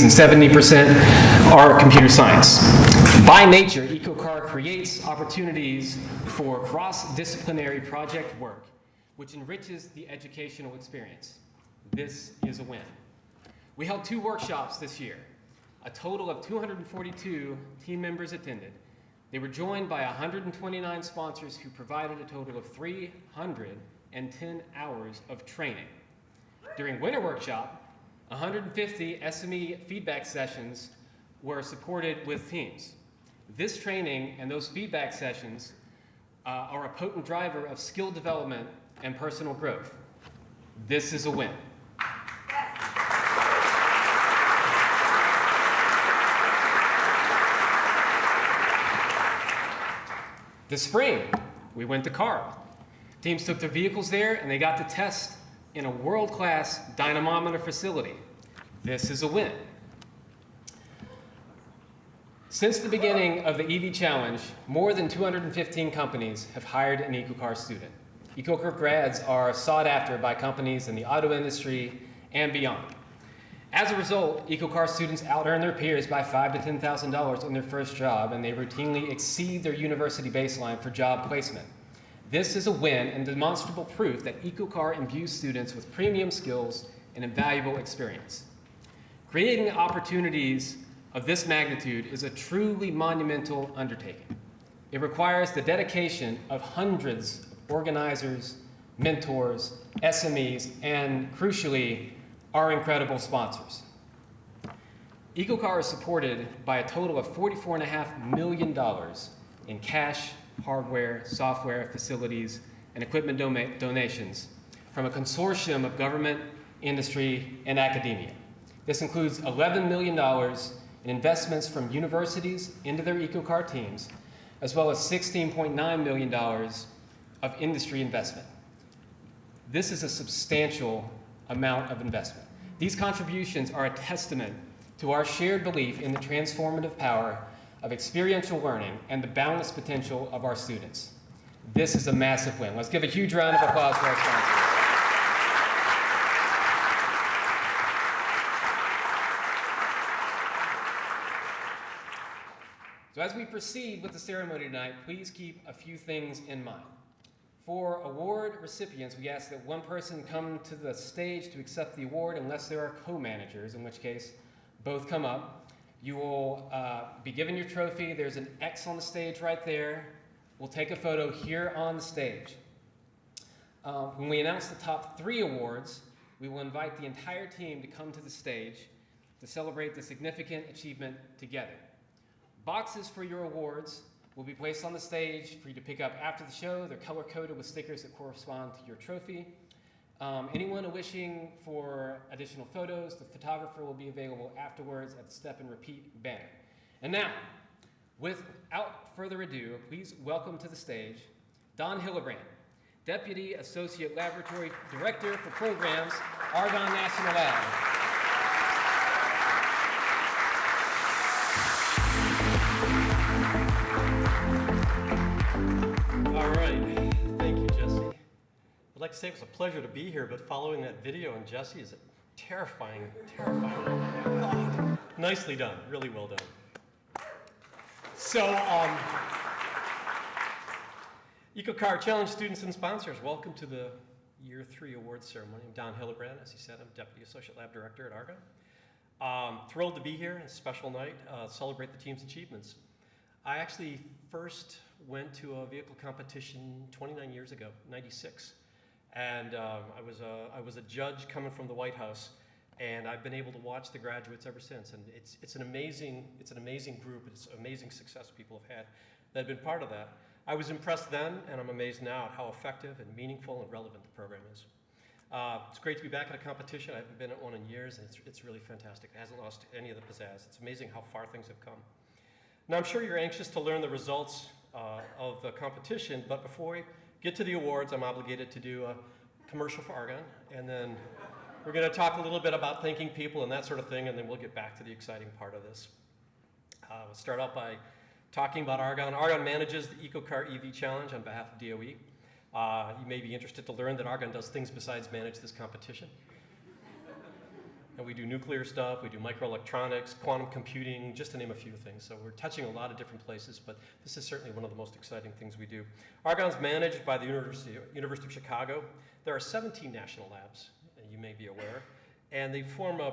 and 70% are computer science. By nature, EcoCAR creates opportunities for cross-disciplinary project work, which enriches the educational experience. This is a win. We held 2 workshops this year. A total of 242 team members attended. They were joined by 129 sponsors who provided a total of 310 hours of training. During Winter Workshop, 150 SME feedback sessions were supported with teams. This training and those feedback sessions are a potent driver of skill development and personal growth. This is a win. This spring, we went to CAR. Teams took their vehicles there and they got to test in a world-class dynamometer facility. This is a win. Since the beginning of the EV Challenge, more than 215 companies have hired an EcoCAR student. EcoCAR grads are sought after by companies in the auto industry and beyond. As a result, EcoCAR students out-earn their peers by $5,000 to $10,000 on their first job, and they routinely exceed their university baseline for job placement. This is a win and demonstrable proof that EcoCAR imbues students with premium skills and invaluable experience. Creating opportunities of this magnitude is a truly monumental undertaking. It requires the dedication of hundreds of organizers, mentors, SMEs, and crucially, our incredible sponsors. EcoCAR is supported by a total of $44.5 million in cash, hardware, software, facilities, and equipment donations from a consortium of government, industry, and academia. This includes $11 million in investments from universities into their EcoCAR teams, as well as $16.9 million of industry investment. This is a substantial amount of investment. These contributions are a testament to our shared belief in the transformative power of experiential learning and the boundless potential of our students. This is a massive win. Let's give a huge round of applause for our sponsors. So as we proceed with the ceremony tonight, please keep a few things in mind. For award recipients, we ask that one person come to the stage to accept the award unless there are co-managers, in which case both come up. You will be given your trophy. There's an X on the stage right there. We'll take a photo here on the stage. When we announce the top 3 awards, we will invite the entire team to come to the stage to celebrate the significant achievement together. Boxes for your awards will be placed on the stage for you to pick up after the show. They're color-coded with stickers that correspond to your trophy. Anyone wishing for additional photos, the photographer will be available afterwards at the Step and Repeat banner. And now, without further ado, please welcome to the stage Don Hillebrand, Deputy Associate Laboratory Director for Programs, Argonne National Lab. I'd like to say it was a pleasure to be here, but following that video on Jesse is terrifying, terrifying. Oh, nicely done, really well done. So, EcoCAR Challenge students and sponsors, welcome to the Year 3 awards ceremony. I'm Don Hillebrand, as he said, I'm Deputy Associate Lab Director at Argonne. Thrilled to be here, it's a special night, celebrate the team's achievements. I actually first went to a vehicle competition 29 years ago, 96. And I was a judge coming from the White House, and I've been able to watch the graduates ever since. And it's an amazing group. It's amazing success people have had that have been part of that. I was impressed then, and I'm amazed now at how effective and meaningful and relevant the program is. It's great to be back at a competition. I haven't been at one in years, and it's really fantastic. It hasn't lost any of the pizzazz. It's amazing how far things have come. Now I'm sure you're anxious to learn the results of the competition, but before we get to the awards, I'm obligated to do a commercial for Argonne, and then we're going to talk a little bit about thanking people and that sort of thing, and then we'll get back to the exciting part of this. We'll start out by talking about Argonne. Argonne manages the EcoCAR EV Challenge on behalf of DOE. You may be interested to learn that Argonne does things besides manage this competition. And we do nuclear stuff, we do microelectronics, quantum computing, just to name a few things. So we're touching a lot of different places, but this is certainly one of the most exciting things we do. Argonne's managed by the University of Chicago. There are 17 national labs, you may be aware, and they form a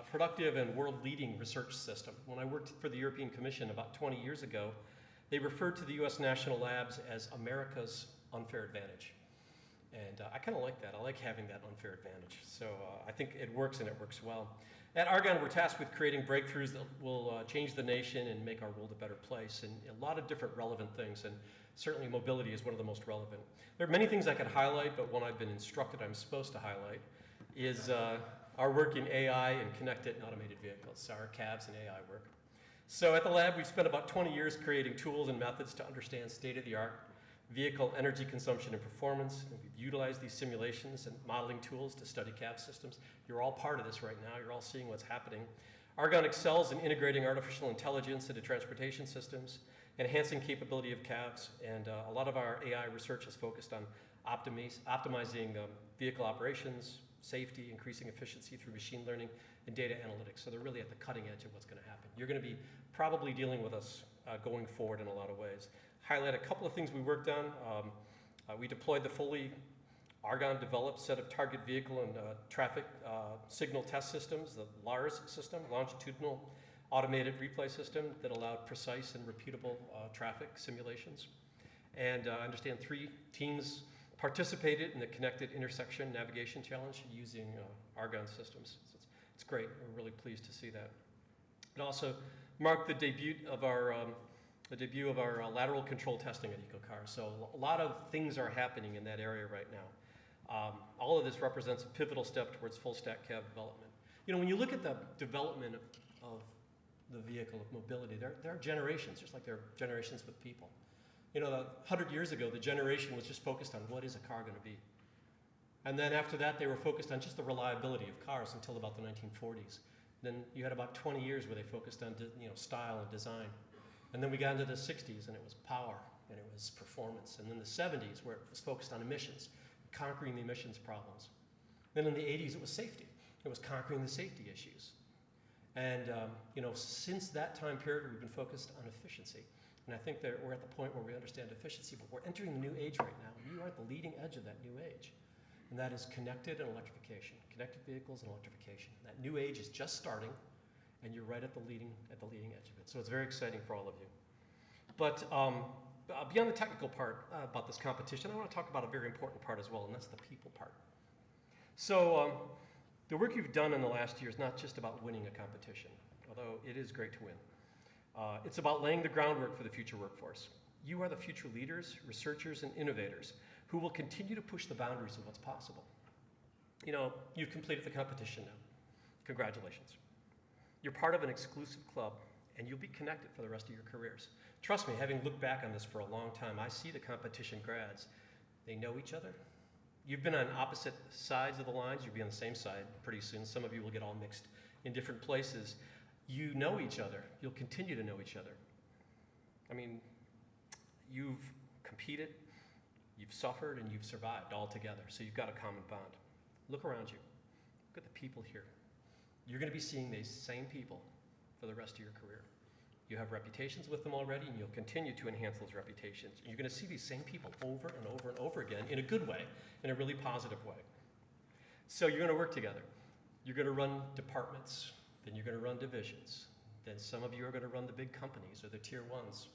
productive and world-leading research system. When I worked for the European Commission about 20 years ago, they referred to the US national labs as America's unfair advantage. And I kind of like that. I like having that unfair advantage. So I think it works, and it works well. At Argonne, we're tasked with creating breakthroughs that will change the nation and make our world a better place, and a lot of different relevant things, and certainly mobility is one of the most relevant. There are many things I could highlight, but one I've been instructed I'm supposed to highlight is our work in AI and connected and automated vehicles, our CAVs and AI work. So at the lab, we've spent about 20 years creating tools and methods to understand state-of-the-art vehicle energy consumption and performance. And we've utilized these simulations and modeling tools to study CAV systems. You're all part of this right now. You're all seeing what's happening. Argonne excels in integrating artificial intelligence into transportation systems, enhancing capability of CAVs, and a lot of our AI research is focused on optimizing vehicle operations, safety, increasing efficiency through machine learning, and data analytics. So they're really at the cutting edge of what's going to happen. You're going to be probably dealing with us going forward in a lot of ways. Highlight a couple of things we worked on. We deployed the fully Argonne-developed set of target vehicle and traffic signal test systems, the LARS system, longitudinal automated replay system that allowed precise and repeatable traffic simulations. And I understand 3 teams participated in the Connected Intersection Navigation Challenge using Argonne systems. So it's great. We're really pleased to see that. It also marked the debut of our lateral control testing at EcoCAR. So a lot of things are happening in that area right now. All of this represents a pivotal step towards full stack CAV development. You know, when you look at the development of the vehicle, of mobility, there are generations, just like there are generations with people. You know, 100 years ago, the generation was just focused on what is a car going to be. And then after that, they were focused on just the reliability of cars until about the 1940s. Then you had about 20 years where they focused on style and design. And then we got into the 60s, and it was power, and it was performance. And then the 70s, where it was focused on emissions, conquering the emissions problems. Then in the 80s, it was safety. It was conquering the safety issues. And since that time period, we've been focused on efficiency. And I think that we're at the point where we understand efficiency, but we're entering the new age right now. We are at the leading edge of that new age. And that is connected and electrification, connected vehicles and electrification. That new age is just starting, and you're right at the leading edge of it. So it's very exciting for all of you. But beyond the technical part about this competition, I want to talk about a very important part as well, and that's the people part. So the work you've done in the last year is not just about winning a competition, although it is great to win. It's about laying the groundwork for the future workforce. You are the future leaders, researchers, and innovators who will continue to push the boundaries of what's possible. You know, you've completed the competition now. Congratulations. You're part of an exclusive club, and you'll be connected for the rest of your careers. Trust me, having looked back on this for a long time, I see the competition grads. They know each other. You've been on opposite sides of the lines. You'll be on the same side pretty soon. Some of you will get all mixed in different places. You know each other. You'll continue to know each other. I mean, you've competed, you've suffered, and you've survived all together. So you've got a common bond. Look around you. Look at the people here. You're going to be seeing these same people for the rest of your career. You have reputations with them already, and you'll continue to enhance those reputations. You're going to see these same people over and over and over again in a good way, in a really positive way. So you're going to work together. You're going to run departments. Then you're going to run divisions. Then some of you are going to run the big companies or the tier ones.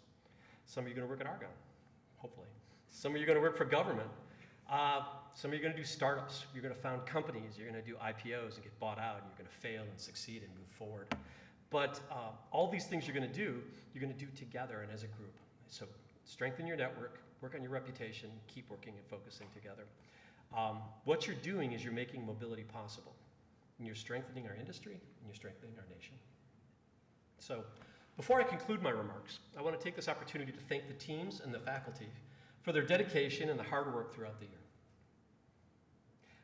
Some of you are going to work at Argonne, hopefully. Some of you are going to work for government. Some of you are going to do startups. You're going to found companies. You're going to do IPOs and get bought out. And you're going to fail and succeed and move forward. But all these things you're going to do together and as a group. So strengthen your network, work on your reputation, keep working and focusing together. What you're doing is you're making mobility possible. And you're strengthening our industry, and you're strengthening our nation. So before I conclude my remarks, I want to take this opportunity to thank the teams and the faculty for their dedication and the hard work throughout the year.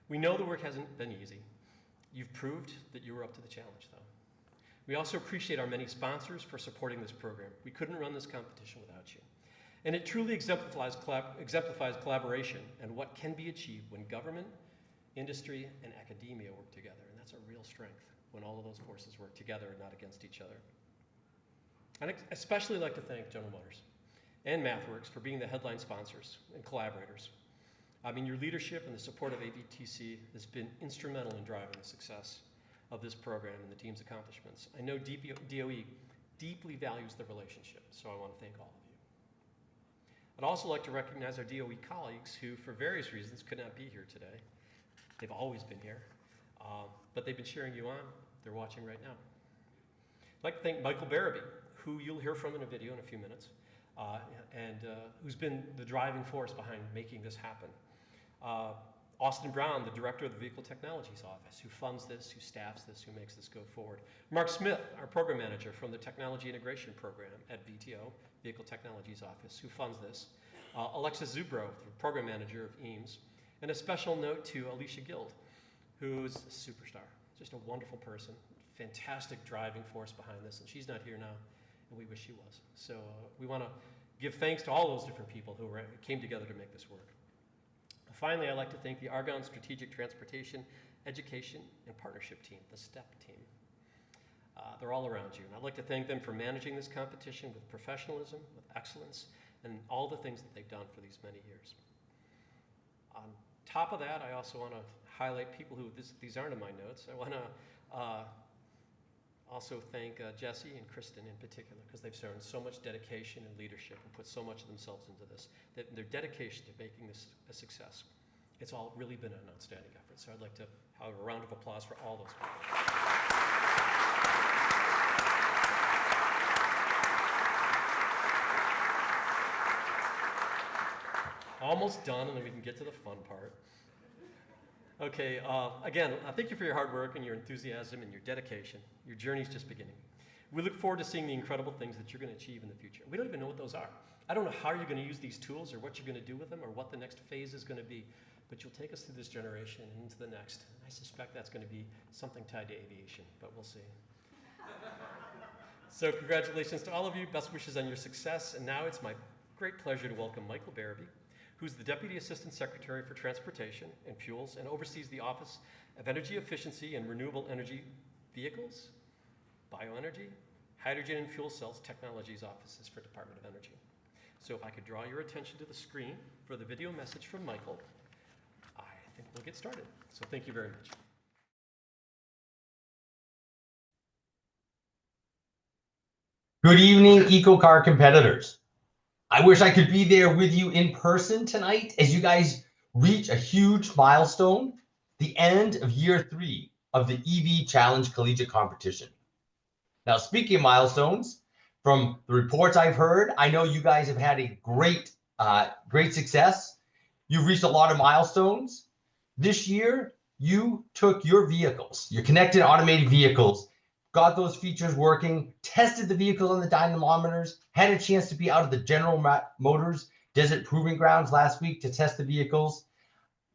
We know the work hasn't been easy. You've proved that you were up to the challenge, though. We also appreciate our many sponsors for supporting this program. We couldn't run this competition without you. And it truly exemplifies collaboration and what can be achieved when government, industry, and academia work together. And that's a real strength when all of those forces work together and not against each other. I'd especially like to thank General Motors and MathWorks for being the headline sponsors and collaborators. I mean, your leadership and the support of AVTC has been instrumental in driving the success of this program and the team's accomplishments. I know DOE deeply values the relationship, so I want to thank all of you. I'd also like to recognize our DOE colleagues who, for various reasons, could not be here today. They've always been here, but they've been cheering you on. They're watching right now. I'd like to thank Michael Berube, who you'll hear from in a video in a few minutes, and who's been the driving force behind making this happen. Austin Brown, the director of the Vehicle Technologies Office, who funds this, who staffs this, who makes this go forward. Mark Smith, our program manager from the Technology Integration Program at VTO, Vehicle Technologies Office, who funds this. Alexis Zubro, the program manager of EAMS. And a special note to Alicia Guild, who's a superstar, just a wonderful person, fantastic driving force behind this, and she's not here now, and we wish she was. So we want to give thanks to all those different people who came together to make this work. Finally, I'd like to thank the Argonne Strategic Transportation, Education, and Partnership team, the STEP team. They're all around you, and I'd like to thank them for managing this competition with professionalism, with excellence, and all the things that they've done for these many years. On top of that, I also want to highlight people who, these aren't in my notes. I want to also thank Jesse and Kristen in particular, because they've shown so much dedication and leadership and put so much of themselves into this, that their dedication to making this a success. It's all really been an outstanding effort. So I'd like to have a round of applause for all those people. Almost done, and then we can get to the fun part. Okay, again, thank you for your hard work and your enthusiasm and your dedication. Your journey's just beginning. We look forward to seeing the incredible things that you're going to achieve in the future. We don't even know what those are. I don't know how you're going to use these tools or what you're going to do with them or what the next phase is going to be, but you'll take us through this generation and into the next. I suspect that's going to be something tied to aviation, but we'll see. So congratulations to all of you. Best wishes on your success. And now it's my great pleasure to welcome Michael Berube, who's the Deputy Assistant Secretary for Transportation and Fuels and oversees the Office of Energy Efficiency and Renewable Energy Vehicles, Bioenergy, Hydrogen and Fuel Cells Technologies Offices for Department of Energy. So if I could draw your attention to the screen for the video message from Michael, I think we'll get started. So thank you very much. Good evening, EcoCAR competitors. I wish I could be there with you in person tonight as you guys reach a huge milestone, the end of year 3 of the EV Challenge Collegiate Competition. Now, speaking of milestones, from the reports I've heard, I know you guys have had a great success. You've reached a lot of milestones. This year, you took your vehicles, your connected automated vehicles, got those features working, tested the vehicles on the dynamometers, had a chance to be out of the General Motors Desert Proving Grounds last week to test the vehicles.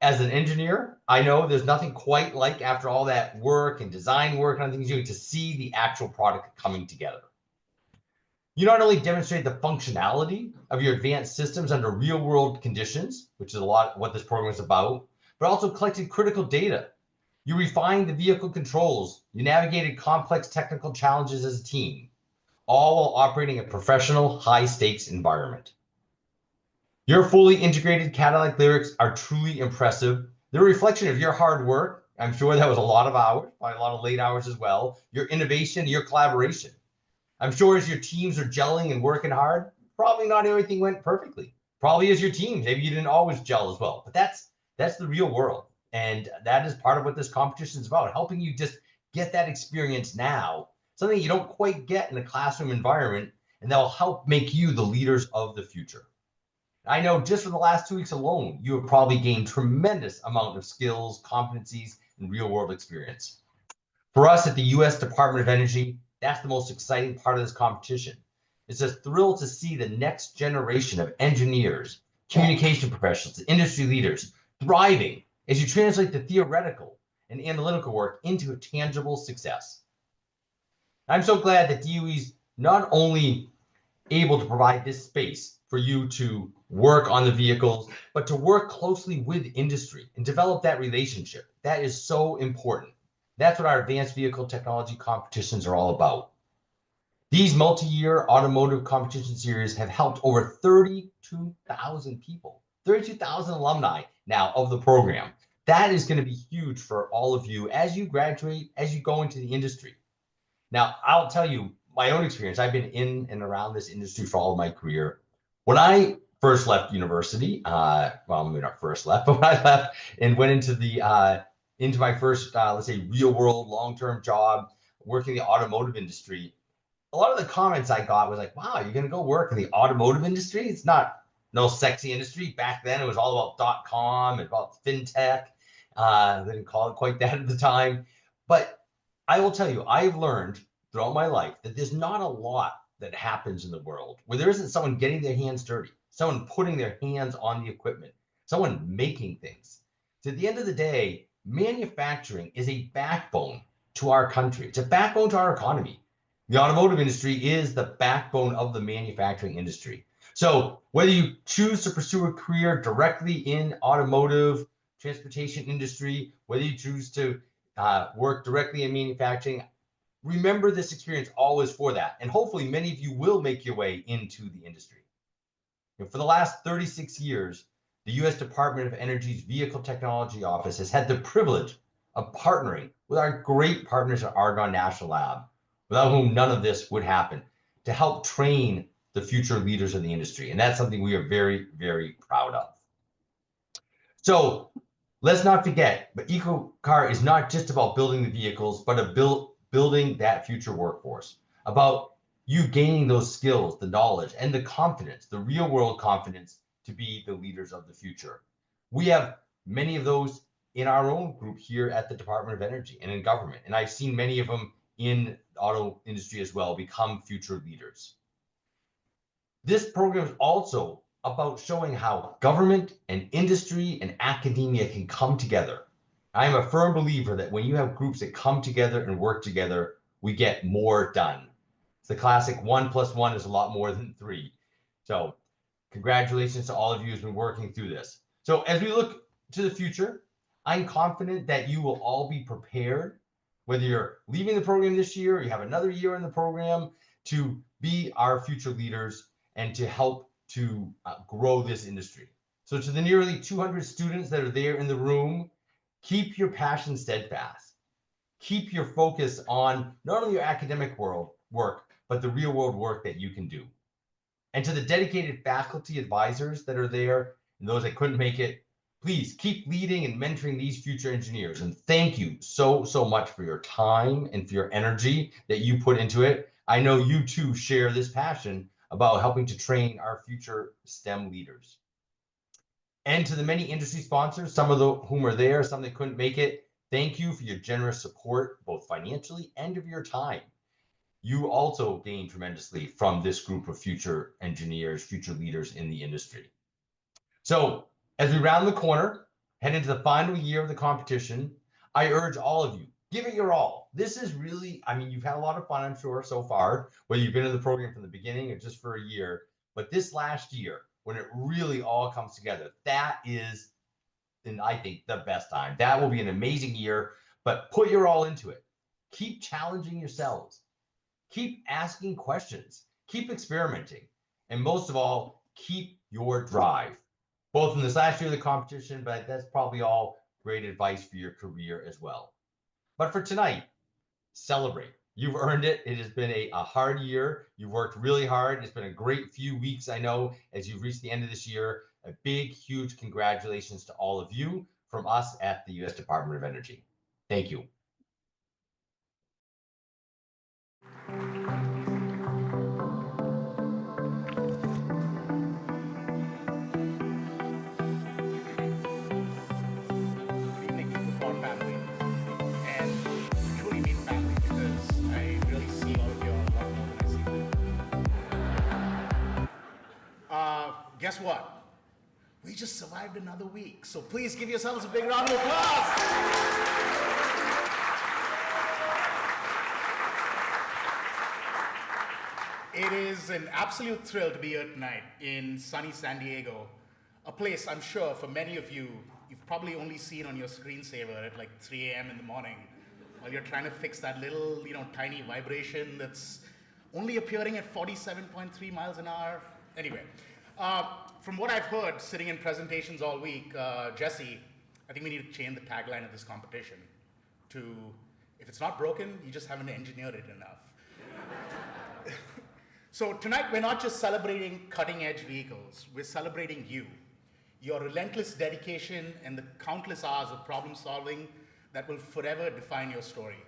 As an engineer, I know there's nothing quite like, after all that work and design work and other things, to see the actual product coming together. You not only demonstrate the functionality of your advanced systems under real-world conditions, which is a lot what this program is about, but also collected critical data. You refined the vehicle controls. You navigated complex technical challenges as a team, all while operating a professional, high-stakes environment. Your fully integrated Cadillac lyrics are truly impressive. They're a reflection of your hard work. I'm sure that was a lot of hours, probably a lot of late hours as well. Your innovation, your collaboration. I'm sure as your teams are gelling and working hard, probably not everything went perfectly. Probably as your team, maybe you didn't always gel as well. But that's the real world. And that is part of what this competition is about, helping you just get that experience now, something you don't quite get in a classroom environment, and that will help make you the leaders of the future. I know just from the last 2 weeks alone, you have probably gained tremendous amount of skills, competencies, and real-world experience. For us at the U.S. Department of Energy, that's the most exciting part of this competition. It's a thrill to see the next generation of engineers, communication professionals, industry leaders thriving as you translate the theoretical and analytical work into a tangible success. I'm so glad that DOE's not only able to provide this space for you to work on the vehicles, but to work closely with industry and develop that relationship. That is so important. That's what our advanced vehicle technology competitions are all about. These multi-year automotive competition series have helped over 32,000 people, 32,000 alumni now of the program. That is going to be huge for all of you as you graduate, as you go into the industry. Now, I'll tell you my own experience. I've been in and around this industry for all of my career. When I first left university, well, maybe not first left, but when I left and went into the into my first, let's say, real world long-term job working in the automotive industry, a lot of the comments I got was like, wow, you're going to go work in the automotive industry? It's not no sexy industry. Back then, it was all about .com and about fintech. They didn't call it quite that at the time. But I will tell you, I've learned throughout my life that there's not a lot that happens in the world where there isn't someone getting their hands dirty, someone putting their hands on the equipment, someone making things. So at the end of the day, manufacturing is a backbone to our country. It's a backbone to our economy. The automotive industry is the backbone of the manufacturing industry. So whether you choose to pursue a career directly in automotive, transportation industry, whether you choose to work directly in manufacturing, remember this experience always for that. And hopefully many of you will make your way into the industry. For the last 36 years, the U.S. Department of Energy's Vehicle Technology Office has had the privilege of partnering with our great partners at Argonne National Lab, without whom none of this would happen, to help train the future leaders in the industry. And that's something we are very, very proud of. So let's not forget, but EcoCAR is not just about building the vehicles, but building that future workforce, about you gaining those skills, the knowledge, and the confidence, the real world confidence to be the leaders of the future. We have many of those in our own group here at the Department of Energy and in government. And I've seen many of them in the auto industry as well become future leaders. This program is also about showing how government and industry and academia can come together. I am a firm believer that when you have groups that come together and work together, we get more done. It's the classic 1 + 1 is a lot more than 3. So congratulations to all of you who've been working through this. So as we look to the future, I'm confident that you will all be prepared, whether you're leaving the program this year or you have another year in the program, to be our future leaders and to help to grow this industry. So to the nearly 200 students that are there in the room, keep your passion steadfast. Keep your focus on not only your academic work, but the real world work that you can do. And to the dedicated faculty advisors that are there and those that couldn't make it, please keep leading and mentoring these future engineers. And thank you so, so much for your time and for your energy that you put into it. I know you too share this passion about helping to train our future STEM leaders. And to the many industry sponsors, some of whom are there, some that couldn't make it, thank you for your generous support, both financially and of your time. You also gain tremendously from this group of future engineers, future leaders in the industry. So as we round the corner, head into the final year of the competition, I urge all of you, give it your all. This is really, I mean, you've had a lot of fun, I'm sure, so far, whether you've been in the program from the beginning or just for a year. But this last year, when it really all comes together, that is, and I think, the best time. That will be an amazing year, but put your all into it. Keep challenging yourselves. Keep asking questions. Keep experimenting. And most of all, keep your drive. Both in this last year of the competition, but that's probably all great advice for your career as well. But for tonight, celebrate. You've earned it. It has been a hard year. You've worked really hard. It's been a great few weeks, I know, as you've reached the end of this year. A big, huge congratulations to all of you from us at the U.S. Department of Energy. Thank you. Guess what? We just survived another week. So please give yourselves a big round of applause. It is an absolute thrill to be here tonight in sunny San Diego, a place I'm sure for many of you, you've probably only seen on your screensaver at like 3 a.m. in the morning. while you're trying to fix that little, tiny vibration that's only appearing at 47.3 miles an hour. Anyway, from what I've heard sitting in presentations all week, Jesse, I think we need to change the tagline of this competition to, if it's not broken, you just haven't engineered it enough. So tonight, we're not just celebrating cutting-edge vehicles, we're celebrating you, your relentless dedication and the countless hours of problem solving that will forever define your story.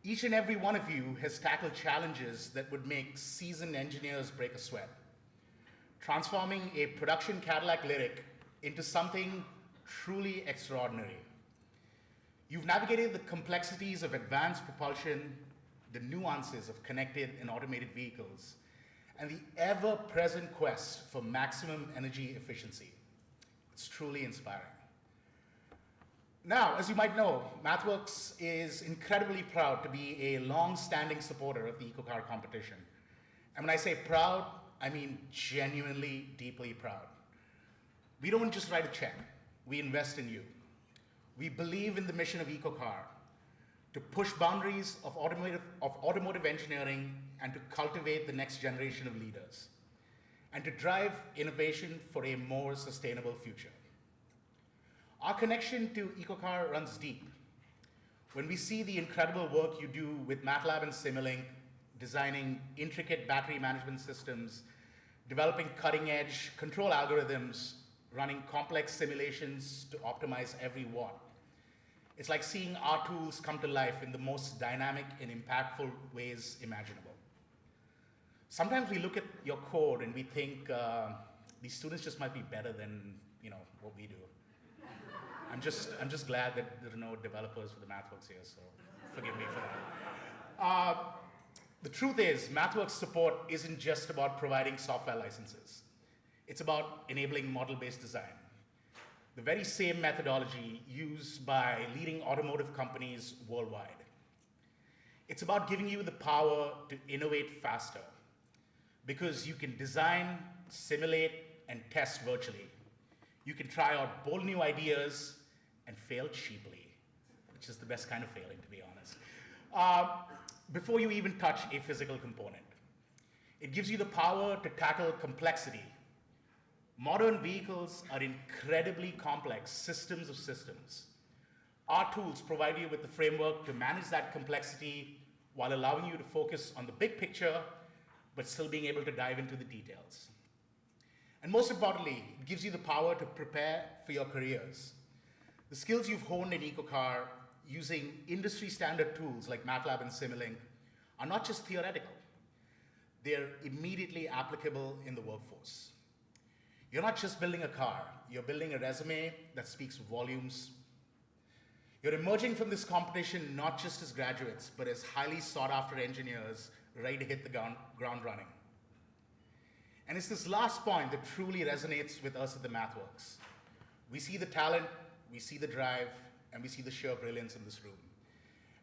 Each and every one of you has tackled challenges that would make seasoned engineers break a sweat, transforming a production Cadillac Lyric into something truly extraordinary. You've navigated the complexities of advanced propulsion, the nuances of connected and automated vehicles, and the ever-present quest for maximum energy efficiency. It's truly inspiring. Now, as you might know, MathWorks is incredibly proud to be a long-standing supporter of the EcoCAR competition. And when I say proud, I mean genuinely, deeply proud. We don't just write a check, we invest in you. We believe in the mission of EcoCAR to push boundaries of automotive engineering and to cultivate the next generation of leaders, and to drive innovation for a more sustainable future. Our connection to EcoCAR runs deep. When we see the incredible work you do with MATLAB and Simulink, designing intricate battery management systems, developing cutting-edge control algorithms, running complex simulations to optimize every watt, it's like seeing our tools come to life in the most dynamic and impactful ways imaginable. Sometimes we look at your code and we think these students just might be better than what we do. I'm just glad that there are no developers for the MathWorks here, so forgive me for that. The truth is, MathWorks support isn't just about providing software licenses. It's about enabling model-based design. The very same methodology used by leading automotive companies worldwide. It's about giving you the power to innovate faster, because you can design, simulate, and test virtually. You can try out bold new ideas and fail cheaply, which is the best kind of failing, to be honest, before you even touch a physical component. It gives you the power to tackle complexity. Modern vehicles are incredibly complex systems of systems. Our tools provide you with the framework to manage that complexity while allowing you to focus on the big picture, but still being able to dive into the details. And most importantly, it gives you the power to prepare for your careers. The skills you've honed in EcoCAR using industry standard tools like MATLAB and Simulink are not just theoretical. They're immediately applicable in the workforce. You're not just building a car, you're building a resume that speaks volumes. You're emerging from this competition not just as graduates, but as highly sought after engineers ready to hit the ground running. And it's this last point that truly resonates with us at the MathWorks. We see the talent, we see the drive, and we see the sheer brilliance in this room.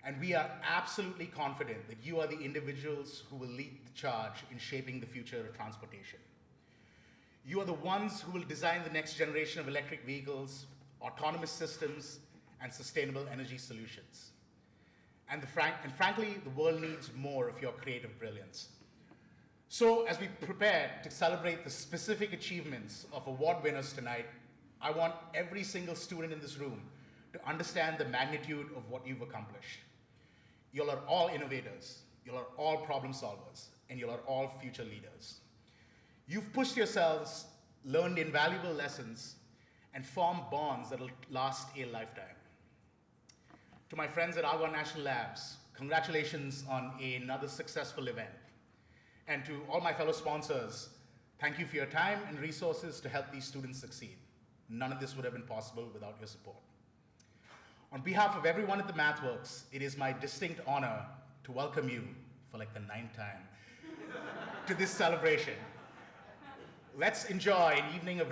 And we are absolutely confident that you are the individuals who will lead the charge in shaping the future of transportation. You are the ones who will design the next generation of electric vehicles, autonomous systems, and sustainable energy solutions. And frankly, the world needs more of your creative brilliance. So as we prepare to celebrate the specific achievements of award winners tonight, I want every single student in this room to understand the magnitude of what you've accomplished. You are all innovators, you are all problem solvers, and you are all future leaders. You've pushed yourselves, learned invaluable lessons, and formed bonds that will last a lifetime. To my friends at Argonne National Labs, congratulations on another successful event. And to all my fellow sponsors, thank you for your time and resources to help these students succeed. None of this would have been possible without your support. On behalf of everyone at the MathWorks, it is my distinct honor to welcome you, for like the 9th time, to this celebration. Let's enjoy an evening of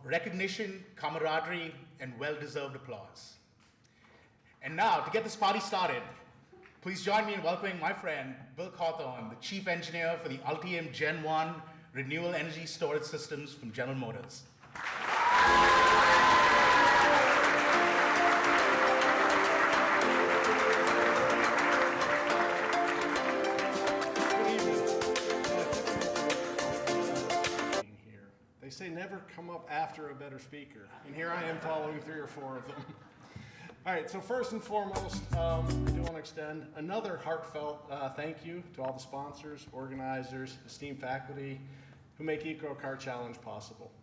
recognition, camaraderie, and well-deserved applause. And now, to get this party started, please join me in welcoming my friend, Bill Cawthorn, the Chief Engineer for the Ultium Gen 1 Renewable Energy Storage Systems from General Motors. say never come up after a better speaker, and here I am following 3 or 4 of them. All right, so first and foremost, I do want to extend another heartfelt thank you to all the sponsors, organizers, esteemed faculty who make EcoCAR Challenge possible.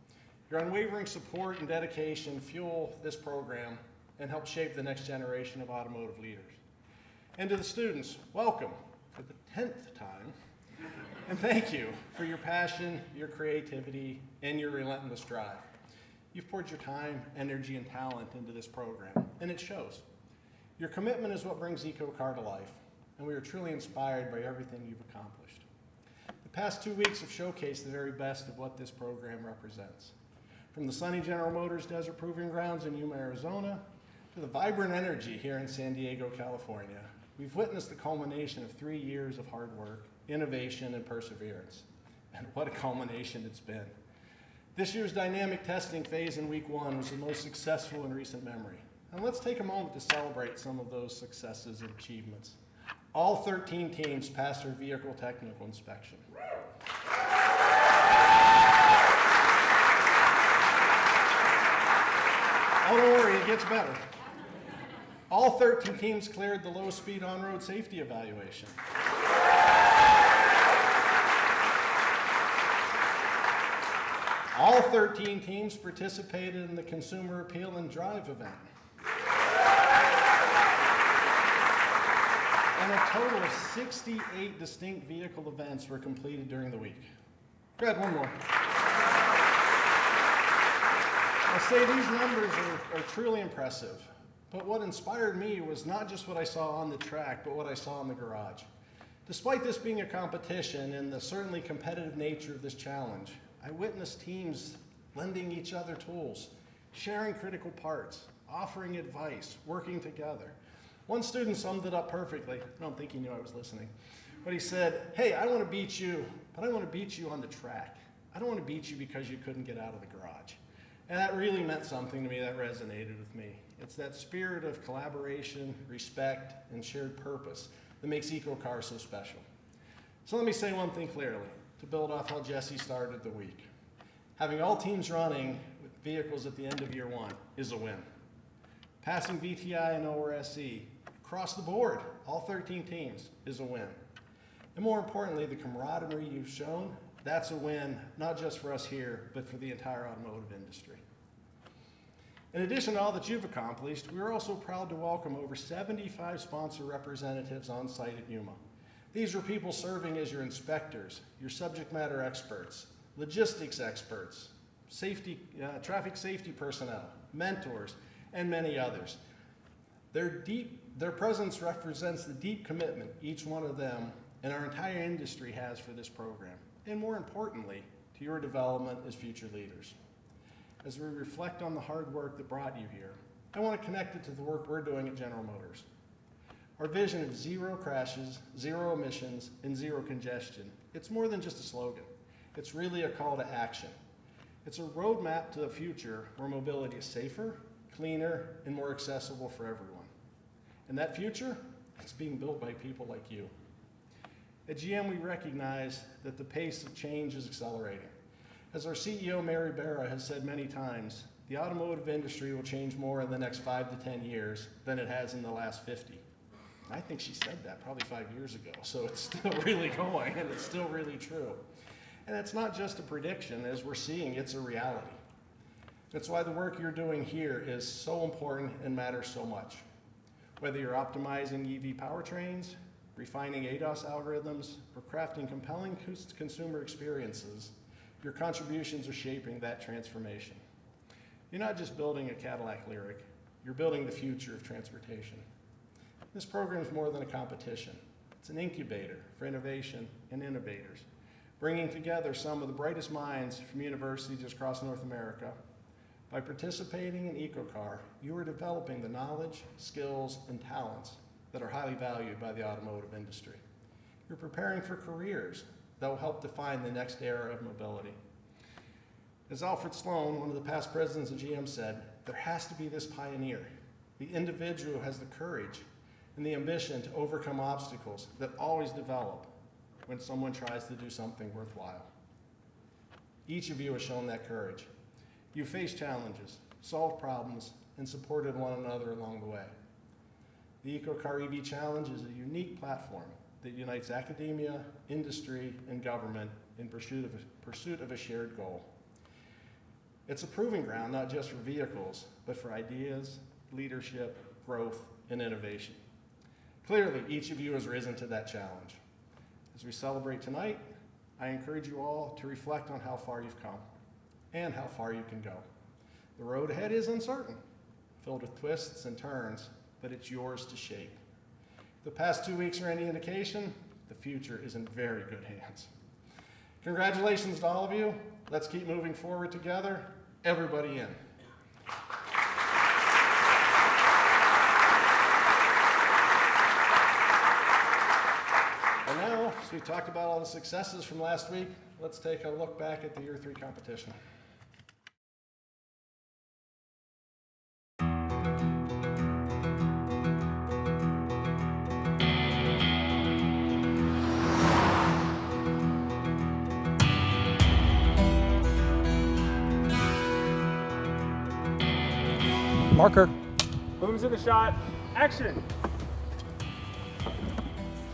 Your unwavering support and dedication fuel this program and help shape the next generation of automotive leaders. And to the students, welcome for the 10th time, and thank you for your passion, your creativity, and your relentless drive. You've poured your time, energy, and talent into this program, and it shows. Your commitment is what brings EcoCAR to life, and we are truly inspired by everything you've accomplished. The past 2 weeks have showcased the very best of what this program represents. From the sunny General Motors Desert Proving Grounds in Yuma, Arizona, to the vibrant energy here in San Diego, California, we've witnessed the culmination of 3 years of hard work, innovation, and perseverance. And what a culmination it's been. This year's dynamic testing phase in week 1 was the most successful in recent memory. And let's take a moment to celebrate some of those successes and achievements. All 13 teams passed their vehicle technical inspection. Oh, don't worry, it gets better. All 13 teams cleared the low-speed on-road safety evaluation. All 13 teams participated in the Consumer Appeal and Drive event. And a total of 68 distinct vehicle events were completed during the week. Go ahead, one more. I'll say these numbers are truly impressive, but what inspired me was not just what I saw on the track, but what I saw in the garage. Despite this being a competition and the certainly competitive nature of this challenge, I witnessed teams lending each other tools, sharing critical parts, offering advice, working together. One student summed it up perfectly. I don't think he knew I was listening. But he said, hey, I want to beat you, but I want to beat you on the track. I don't want to beat you because you couldn't get out of the garage. And that really meant something to me, that resonated with me. It's that spirit of collaboration, respect, and shared purpose that makes EcoCAR so special. So let me say one thing clearly, to build off how Jesse started the week. Having all teams running with vehicles at the end of year 1 is a win. Passing VTI and ORSE across the board, all 13 teams, is a win. And more importantly, the camaraderie you've shown, that's a win, not just for us here, but for the entire automotive industry. In addition to all that you've accomplished, we are also proud to welcome over 75 sponsor representatives on site at Yuma. These are people serving as your inspectors, your subject matter experts, logistics experts, traffic safety personnel, mentors, and many others. Their presence represents the deep commitment each one of them and our entire industry has for this program, and more importantly, to your development as future leaders. As we reflect on the hard work that brought you here, I want to connect it to the work we're doing at General Motors. Our vision of 0 crashes, 0 emissions, and 0 congestion, it's more than just a slogan. It's really a call to action. It's a roadmap to a future where mobility is safer, cleaner, and more accessible for everyone. And that future, it's being built by people like you. At GM, we recognize that the pace of change is accelerating. As our CEO, Mary Barra, has said many times, the automotive industry will change more in the next 5 to 10 years than it has in the last 50. I think she said that probably 5 years ago, so it's still really going, and it's still really true. And it's not just a prediction, as we're seeing, it's a reality. That's why the work you're doing here is so important and matters so much. Whether you're optimizing EV powertrains, refining ADAS algorithms, or crafting compelling consumer experiences, your contributions are shaping that transformation. You're not just building a Cadillac Lyriq, you're building the future of transportation. This program is more than a competition. It's an incubator for innovation and innovators, bringing together some of the brightest minds from universities across North America. By participating in EcoCAR, you are developing the knowledge, skills, and talents that are highly valued by the automotive industry. You're preparing for careers that will help define the next era of mobility. As Alfred Sloan, one of the past presidents of GM, said, there has to be this pioneer, the individual who has the courage and the ambition to overcome obstacles that always develop when someone tries to do something worthwhile. Each of you has shown that courage. You faced challenges, solved problems, and supported one another along the way. The EcoCAR EV Challenge is a unique platform that unites academia, industry, and government in pursuit of a shared goal. It's a proving ground not just for vehicles, but for ideas, leadership, growth, and innovation. Clearly, each of you has risen to that challenge. As we celebrate tonight, I encourage you all to reflect on how far you've come and how far you can go. The road ahead is uncertain, filled with twists and turns, but it's yours to shape. If the past 2 weeks are any indication, the future is in very good hands. Congratulations to all of you. Let's keep moving forward together. Everybody in. And now, as we talked about all the successes from last week, let's take a look back at the Year 3 competition. Marker. Boom's in the shot. Action.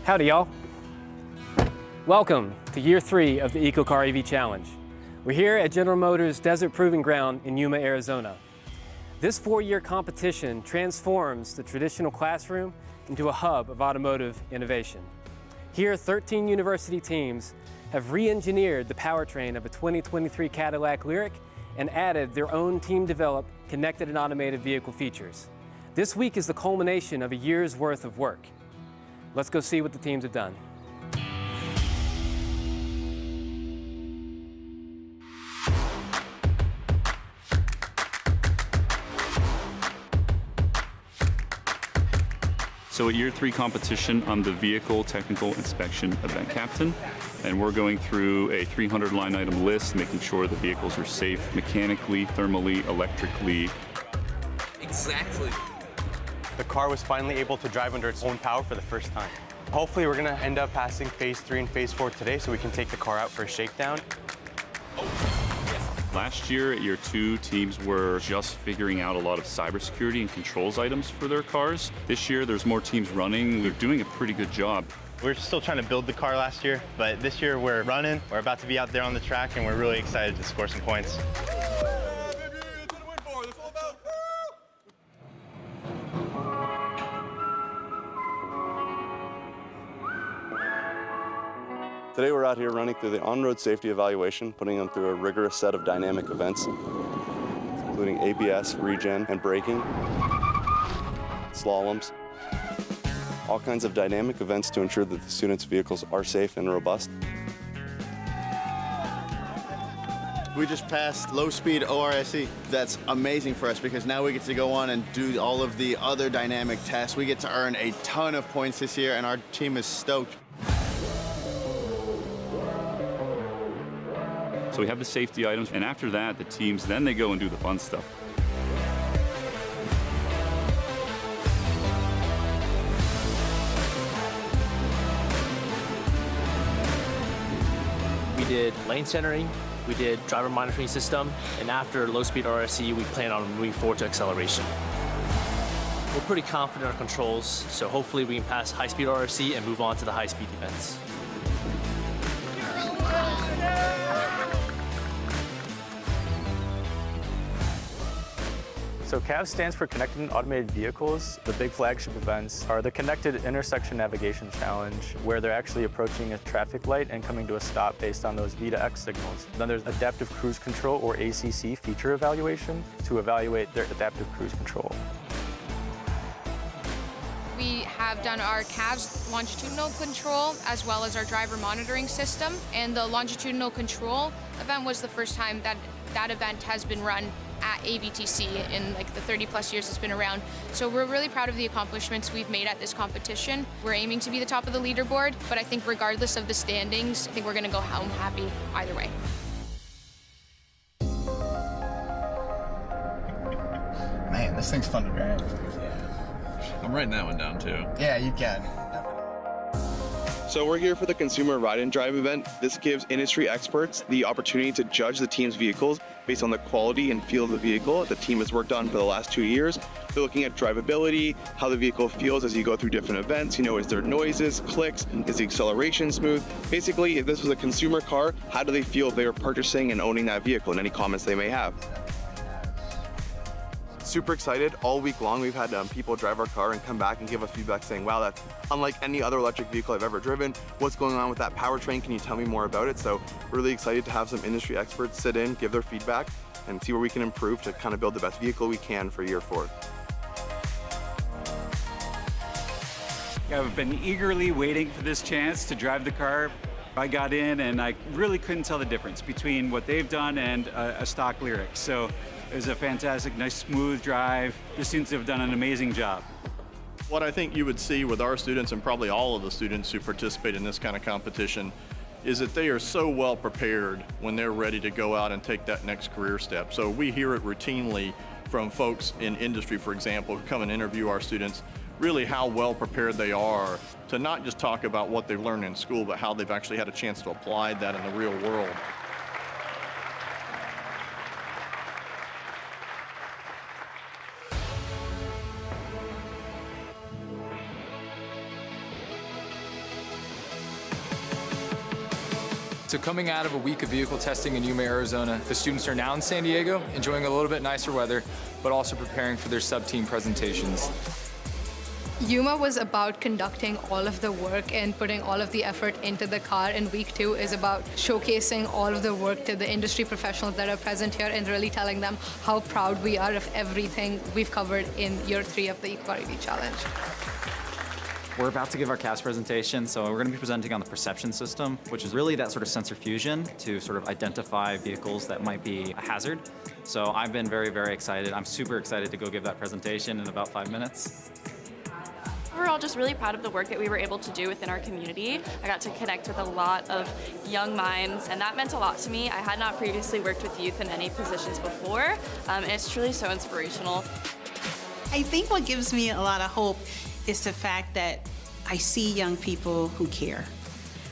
Howdy, y'all. Welcome to Year 3 of the EcoCAR EV Challenge. We're here at General Motors Desert Proving Ground in Yuma, Arizona. This 4-year competition transforms the traditional classroom into a hub of automotive innovation. Here, 13 university teams have re-engineered the powertrain of a 2023 Cadillac Lyriq and added their own team-developed connected and automated vehicle features. This week is the culmination of a year's worth of work. Let's go see what the teams have done. So at Year 3 competition, I'm the Vehicle Technical Inspection Event Captain, and we're going through a 300 line item list, making sure the vehicles are safe mechanically, thermally, electrically. Exactly. The car was finally able to drive under its own power for the first time. Hopefully we're gonna end up passing phase 3 and phase 4 today so we can take the car out for a shakedown. Last year at Year 2, teams were just figuring out a lot of cybersecurity and controls items for their cars. This year, there's more teams running. They're doing a pretty good job. We were still trying to build the car last year, but this year we're running. We're about to be out there on the track, and we're really excited to score some points. Today we're out here running through the on-road safety evaluation, putting them through a rigorous set of dynamic events, including ABS, regen, and braking, slaloms, all kinds of dynamic events to ensure that the students' vehicles are safe and robust. We just passed low-speed ORSE. That's amazing for us because now we get to go on and do all of the other dynamic tests. We get to earn a ton of points this year, and our team is stoked. So we have the safety items, and after that, the teams, then they go and do the fun stuff. We did lane centering, we did driver monitoring system, and after low-speed RSE, we plan on moving forward to acceleration. We're pretty confident in our controls, so hopefully we can pass high-speed RSE and move on to the high-speed events. So CAV stands for Connected and Automated Vehicles. The big flagship events are the Connected Intersection Navigation Challenge, where they're actually approaching a traffic light and coming to a stop based on those V to X signals. Then there's Adaptive Cruise Control, or ACC, feature evaluation to evaluate their adaptive cruise control. We have done our CAV's longitudinal control as well as our driver monitoring system. And the longitudinal control event was the first time that that event has been run at AVTC in like the 30+ years it's been around. So we're really proud of the accomplishments we've made at this competition. We're aiming to be the top of the leaderboard, but I think regardless of the standings, I think we're gonna go home happy either way. Man, this thing's fun to drive. I'm writing that one down too. Yeah, you can. So we're here for the Consumer Ride and Drive event. This gives industry experts the opportunity to judge the team's vehicles based on the quality and feel of the vehicle the team has worked on for the last 2 years. They're looking at drivability, how the vehicle feels as you go through different events. Is there noises, clicks, is the acceleration smooth? Basically, if this was a consumer car, how do they feel if they were purchasing and owning that vehicle, and any comments they may have. Super excited. All week long we've had people drive our car and come back and give us feedback saying, wow, that's unlike any other electric vehicle I've ever driven. What's going on with that powertrain? Can you tell me more about it? So really excited to have some industry experts sit in, give their feedback, and see where we can improve to kind of build the best vehicle we can for year 4. I've been eagerly waiting for this chance to drive the car. I got in and I really couldn't tell the difference between what they've done and a stock Lyric. So it was a fantastic, nice, smooth drive. The students have done an amazing job. What I think you would see with our students, and probably all of the students who participate in this kind of competition, is that they are so well prepared when they're ready to go out and take that next career step. So we hear it routinely from folks in industry, for example, who come and interview our students, really how well prepared they are to not just talk about what they've learned in school, but how they've actually had a chance to apply that in the real world. So coming out of a week of vehicle testing in Yuma, Arizona, the students are now in San Diego, enjoying a little bit nicer weather, but also preparing for their sub-team presentations. Yuma was about conducting all of the work and putting all of the effort into the car, and week 2 is about showcasing all of the work to the industry professionals that are present here and really telling them how proud we are of everything we've covered in year 3 of the EcoCAR EV Challenge. We're about to give our CAS presentation, so we're going to be presenting on the perception system, which is really that sort of sensor fusion to sort of identify vehicles that might be a hazard. So I've been very, very excited. I'm super excited to go give that presentation in about 5 minutes. We're all just really proud of the work that we were able to do within our community. I got to connect with a lot of young minds, and that meant a lot to me. I had not previously worked with youth in any positions before, and it's truly so inspirational. I think what gives me a lot of hope is the fact that I see young people who care.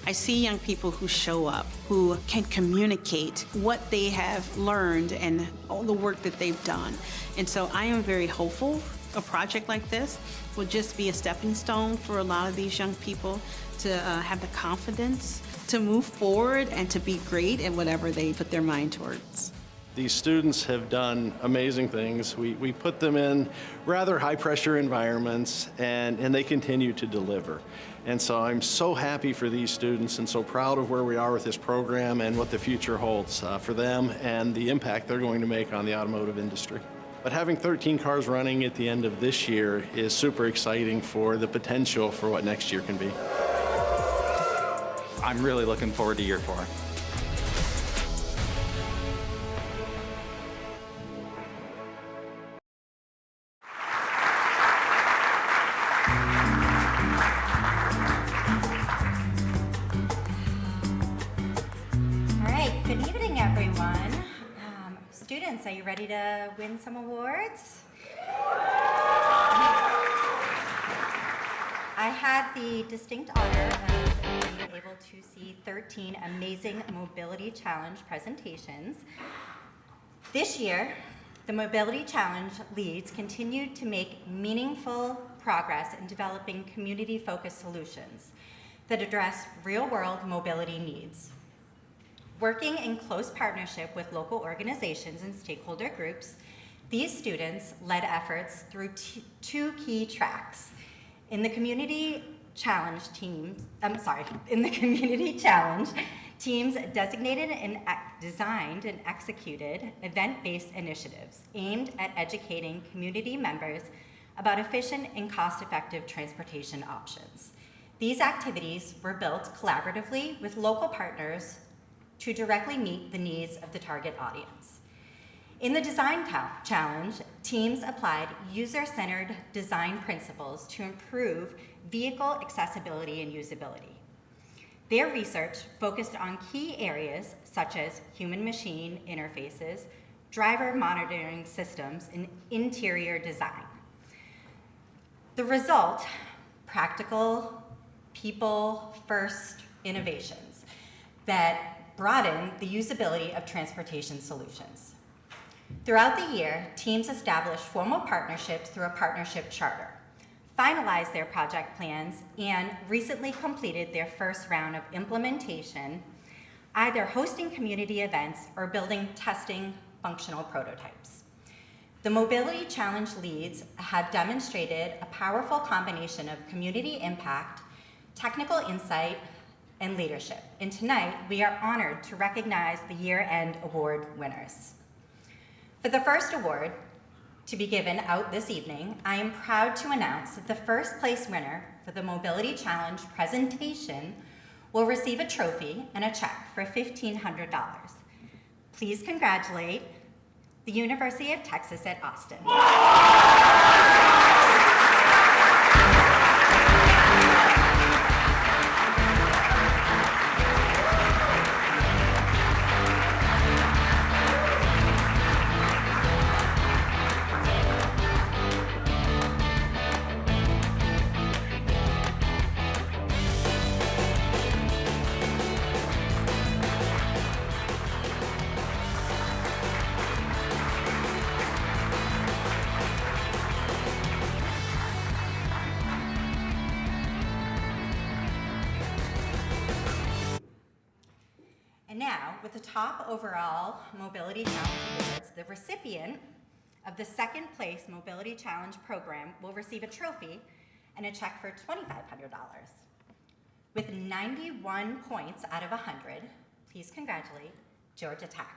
I see young people who show up, who can communicate what they have learned and all the work that they've done. And so I am very hopeful a project like this will just be a stepping stone for a lot of these young people to have the confidence to move forward and to be great at whatever they put their mind towards. These students have done amazing things. We put them in rather high-pressure environments, and they continue to deliver. And so I'm so happy for these students and so proud of where we are with this program and what the future holds for them and the impact they're going to make on the automotive industry. But having 13 cars running at the end of this year is super exciting for the potential for what next year can be. I'm really looking forward to year 4. Good evening, everyone. Students, are you ready to win some awards? I had the distinct honor of being able to see 13 amazing Mobility Challenge presentations. This year, the Mobility Challenge leads continued to make meaningful progress in developing community-focused solutions that address real-world mobility needs. Working in close partnership with local organizations and stakeholder groups, these students led efforts through 2 key tracks. In the Community Challenge teams, teams designated and designed and executed event-based initiatives aimed at educating community members about efficient and cost-effective transportation options. These activities were built collaboratively with local partners to directly meet the needs of the target audience. In the Design Challenge, teams applied user-centered design principles to improve vehicle accessibility and usability. Their research focused on key areas such as human-machine interfaces, driver monitoring systems, and interior design. The result, practical, people-first innovations that broaden the usability of transportation solutions. Throughout the year, teams established formal partnerships through a partnership charter, finalized their project plans, and recently completed their first round of implementation, either hosting community events or building testing functional prototypes. The Mobility Challenge leads have demonstrated a powerful combination of community impact, technical insight, and leadership. And tonight, we are honored to recognize the year-end award winners. For the first award to be given out this evening, I am proud to announce that the first place winner for the Mobility Challenge presentation will receive a trophy and a check for $1,500. Please congratulate the University of Texas at Austin. And now, with the top overall Mobility Challenge awards, the recipient of the second place Mobility Challenge program will receive a trophy and a check for $2,500. With 91 points out of 100, please congratulate Georgia Tech.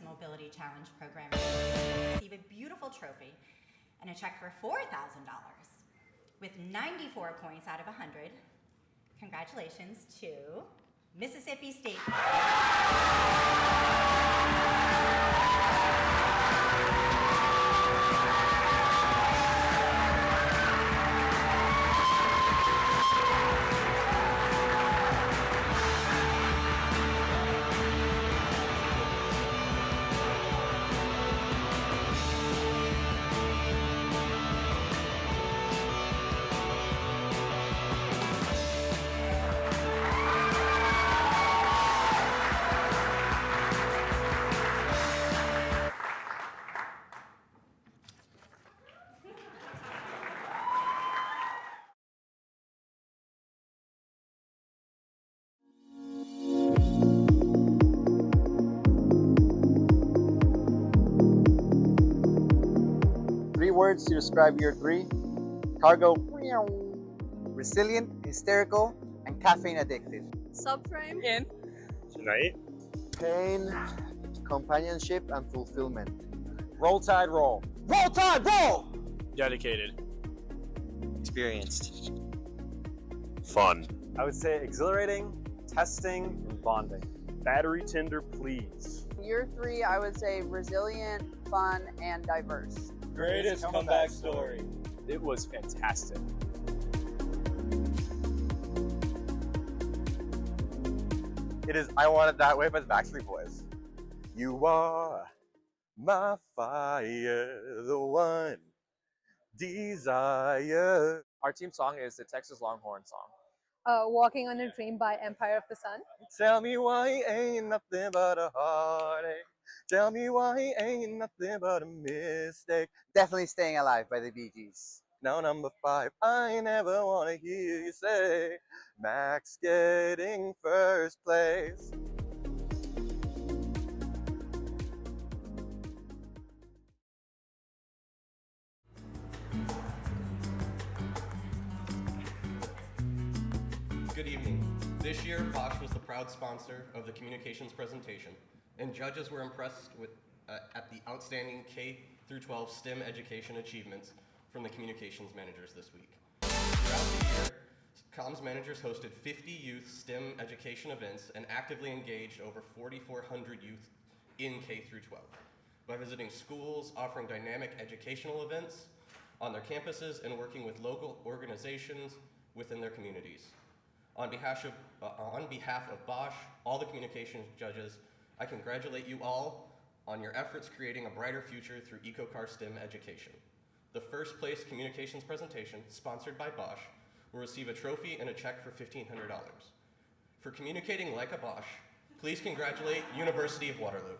Mobility Challenge program will receive a beautiful trophy and a check for $4,000. With 94 points out of 100, congratulations to Mississippi State. Three words to describe year 3. Cargo, resilient, hysterical, and caffeine addicted. Subframe in. Tonight. Pain, companionship, and fulfillment. Roll Tide Roll. Roll Tide Roll! Dedicated. Experienced. Fun. I would say exhilarating, testing, and bonding. Battery tender, please. Year 3, I would say resilient, fun, and diverse. Greatest comeback story. It was fantastic. It is I Want It That Way by the Backstreet Boys. You are my fire, the one desire. Our team song is the Texas Longhorn song. Walking on a Dream by Empire of the Sun. Tell me why ain't nothing but a heartache. Tell me why ain't nothing but a mistake. Definitely Staying Alive by the Bee Gees. Now number 5, I never want to hear you say Max getting first place. Good evening. This year, Bosch was the proud sponsor of the communications presentation, and judges were impressed with at the outstanding K-12 STEM education achievements from the communications managers this week. Throughout the year, comms managers hosted 50 youth STEM education events and actively engaged over 4,400 youth in K through 12 by visiting schools, offering dynamic educational events on their campuses, and working with local organizations within their communities. On behalf of Bosch, all the communications judges, I congratulate you all on your efforts creating a brighter future through EcoCAR STEM education. The first place communications presentation, sponsored by Bosch, will receive a trophy and a check for $1,500. For communicating like a Bosch, please congratulate University of Waterloo.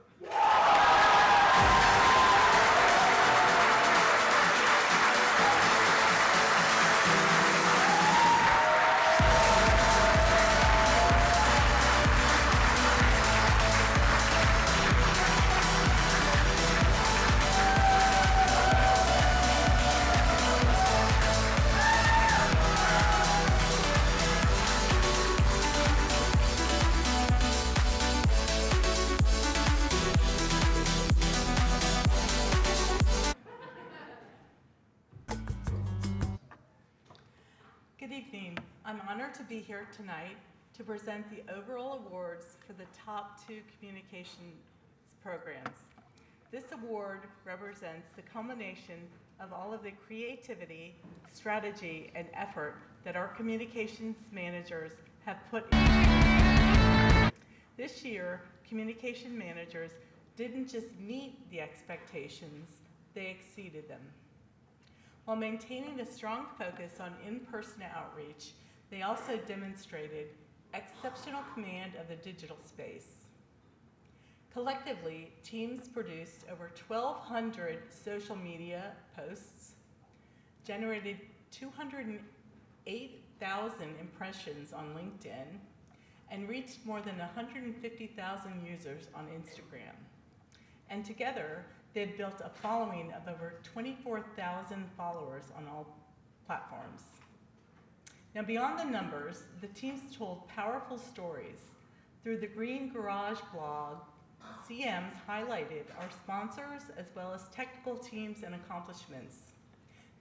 Good evening. I'm honored to be here tonight to present the overall awards for the top 2 communications programs. This award represents the culmination of all of the creativity, strategy, and effort that our communications managers have put in. This year, communication managers didn't just meet the expectations, they exceeded them. While maintaining a strong focus on in-person outreach, they also demonstrated exceptional command of the digital space. Collectively, teams produced over 1,200 social media posts, generated 208,000 impressions on LinkedIn, and reached more than 150,000 users on Instagram. And together, they've built a following of over 24,000 followers on all platforms. Now, beyond the numbers, the teams told powerful stories. Through the Green Garage blog, CMs highlighted our sponsors as well as technical teams and accomplishments.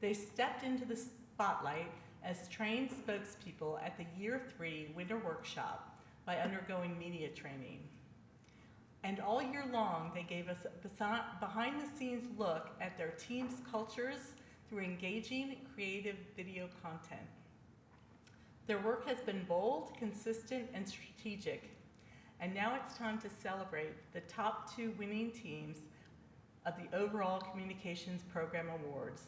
They stepped into the spotlight as trained spokespeople at the Year 3 Winter Workshop by undergoing media training. And all year long, they gave us a behind-the-scenes look at their team's cultures through engaging, creative video content. Their work has been bold, consistent, and strategic. And now it's time to celebrate the top 2 winning teams of the overall Communications Program Awards.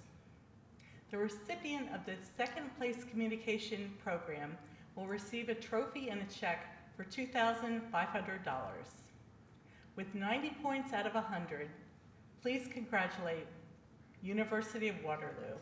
The recipient of the second place communication program will receive a trophy and a check for $2,500. With 90 points out of 100, please congratulate University of Waterloo.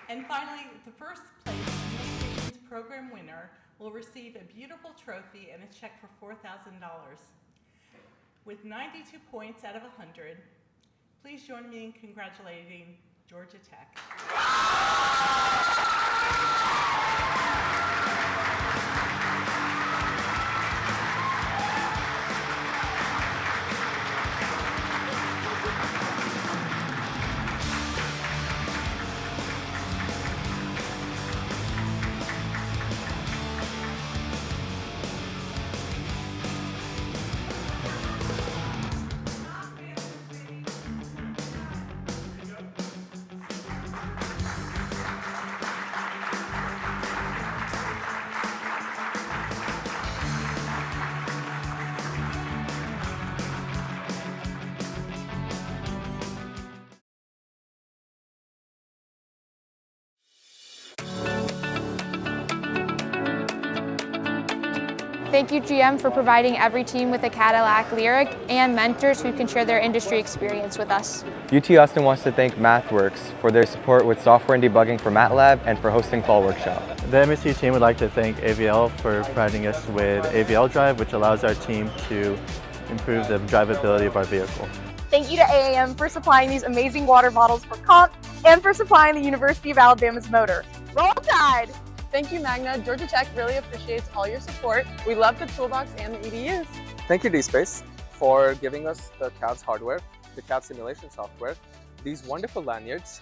And finally, the first place communications program winner will receive a beautiful trophy and a check for $4,000. With 92 points out of 100, please join me in congratulating Georgia Tech. Thank you, GM, for providing every team with a Cadillac Lyric and mentors who can share their industry experience with us. UT Austin wants to thank MathWorks for their support with software and debugging for MATLAB and for hosting Fall Workshop. The MSU team would like to thank AVL for providing us with AVL Drive, which allows our team to improve the drivability of our vehicle. Thank you to AAM for supplying these amazing water bottles for comp and for supplying the University of Alabama's motor. Roll Tide! Thank you, Magna. Georgia Tech really appreciates all your support. We love the toolbox and the EDUs. Thank you, DSpace, for giving us the CAVS hardware, the CAVS simulation software, these wonderful lanyards,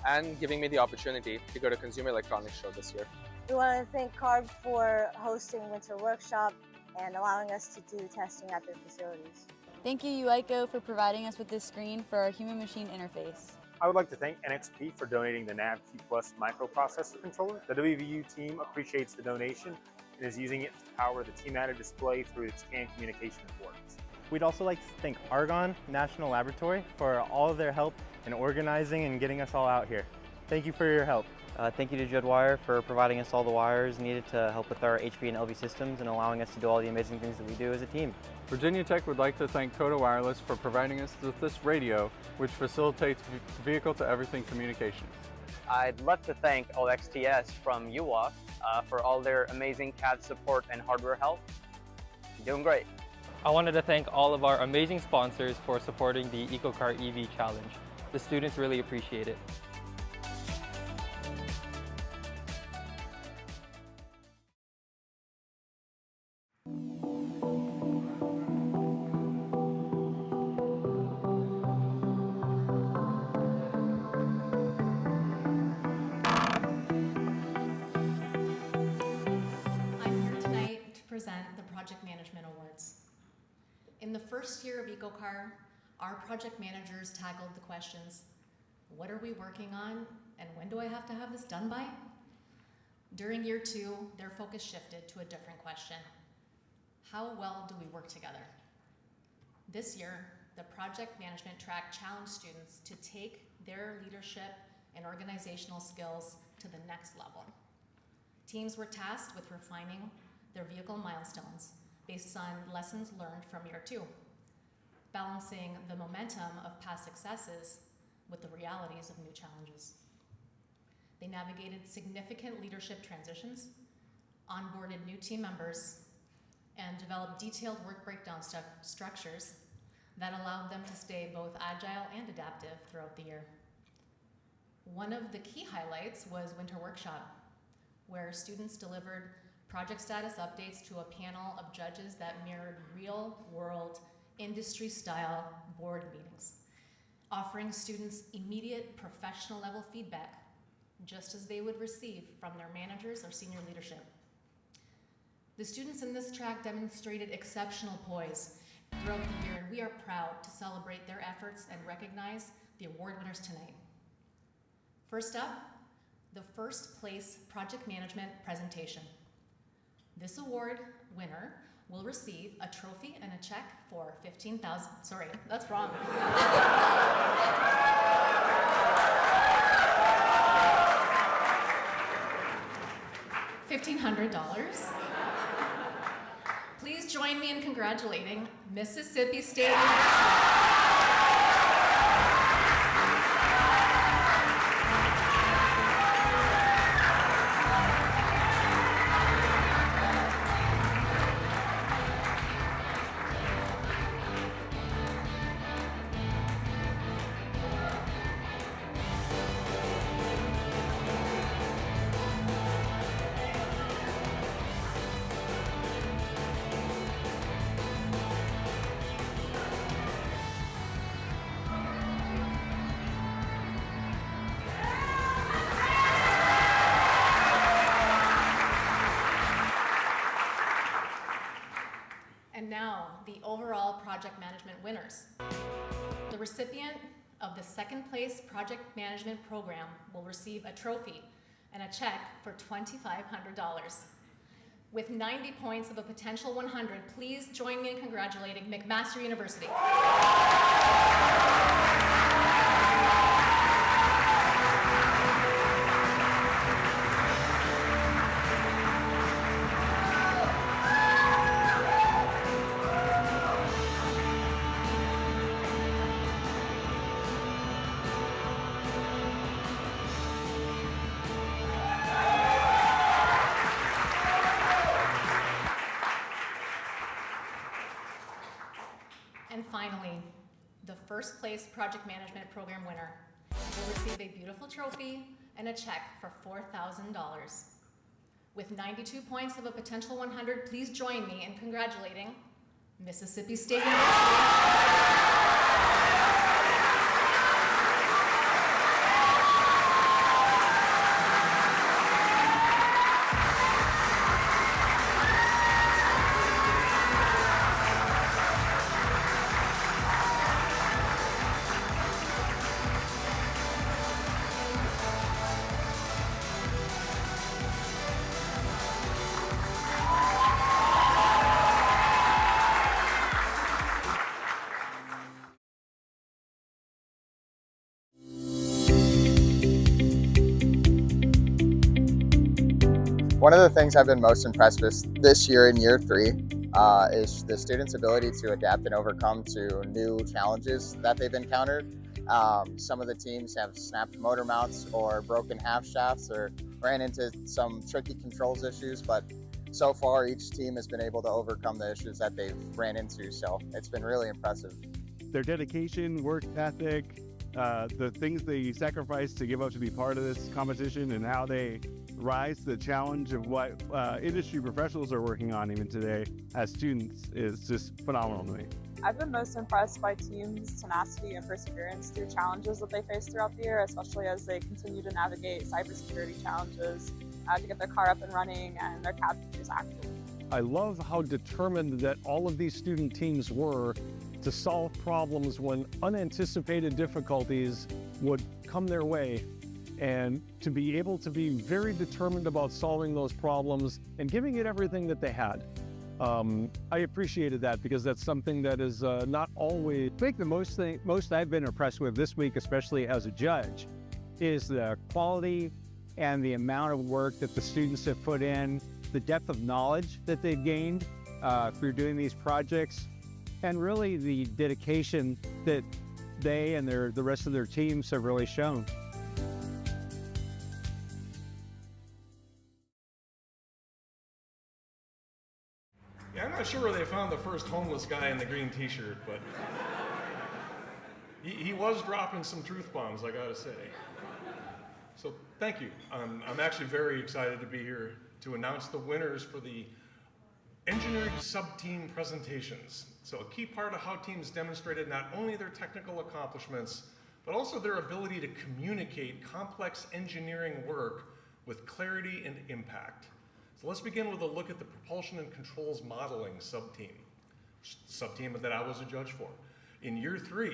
and giving me the opportunity to go to Consumer Electronics Show this year. We want to thank CARB for hosting Winter Workshop and allowing us to do testing at their facilities. Thank you, UICO, for providing us with this screen for our human-machine interface. I would like to thank NXP for donating the NavKey Plus microprocessor controller. The WVU team appreciates the donation and is using it to power the T-Matter display through its CAN communication ports. We'd also like to thank Argonne National Laboratory for all of their help in organizing and getting us all out here. Thank you for your help. Thank you to Jedwire for providing us all the wires needed to help with our HV and LV systems and allowing us to do all the amazing things that we do as a team. Virginia Tech would like to thank Coda Wireless for providing us with this radio, which facilitates vehicle-to-everything communications. I'd love to thank OXTS from UWA for all their amazing CAD support and hardware help. You're doing great. I wanted to thank all of our amazing sponsors for supporting the EcoCAR EV Challenge. The students really appreciate it. Project Management Awards. In the first year of EcoCAR, our project managers tackled the questions, what are we working on and when do I have to have this done by? During year 2, their focus shifted to a different question. How well do we work together? This year, the project management track challenged students to take their leadership and organizational skills to the next level. Teams were tasked with refining their vehicle milestones based on lessons learned from year 2, balancing the momentum of past successes with the realities of new challenges. They navigated significant leadership transitions, onboarded new team members, and developed detailed work breakdown structures that allowed them to stay both agile and adaptive throughout the year. One of the key highlights was Winter Workshop, where students delivered project status updates to a panel of judges that mirrored real-world, industry-style board meetings, offering students immediate professional-level feedback, just as they would receive from their managers or senior leadership. The students in this track demonstrated exceptional poise throughout the year, and we are proud to celebrate their efforts and recognize the award winners tonight. First up, the first place project management presentation. This award winner will receive a trophy and a check for $15,000. Sorry, that's wrong. $1,500. Please join me in congratulating Mississippi State University. And now, the overall project management winners. The recipient of the second place project management program will receive a trophy and a check for $2,500. With 90 points of a potential 100, please join me in congratulating McMaster University. And finally, the first place project management program winner will receive a beautiful trophy and a check for $4,000. With 92 points of a potential 100, please join me in congratulating Mississippi State University. One of the things I've been most impressed with this year in year 3 is the students' ability to adapt and overcome to new challenges that they've encountered. Some of the teams have snapped motor mounts or broken half shafts or ran into some tricky controls issues, but so far each team has been able to overcome the issues that they've ran into, so it's been really impressive. Their dedication, work ethic, the things they sacrifice to give up to be part of this competition, and how they rise to the challenge of what industry professionals are working on even today as students is just phenomenal to me. I've been most impressed by teams' tenacity and perseverance through challenges that they face throughout the year, especially as they continue to navigate cybersecurity challenges to get their car up and running and their cab features active. I love how determined that all of these student teams were to solve problems when unanticipated difficulties would come their way, and to be able to be very determined about solving those problems and giving it everything that they had. I appreciated that because that's something that is not always. I think the most I've been impressed with this week, especially as a judge, is the quality and the amount of work that the students have put in, the depth of knowledge that they've gained through doing these projects, and really the dedication that they and the rest of their teams have really shown. Yeah, I'm not sure where they found the first homeless guy in the green t-shirt, but he was dropping some truth bombs, I gotta say. So thank you. I'm actually very excited to be here to announce the winners for the engineering sub-team presentations. So a key part of how teams demonstrated not only their technical accomplishments, but also their ability to communicate complex engineering work with clarity and impact. So let's begin with a look at the propulsion and controls modeling sub-team that I was a judge for. In year 3,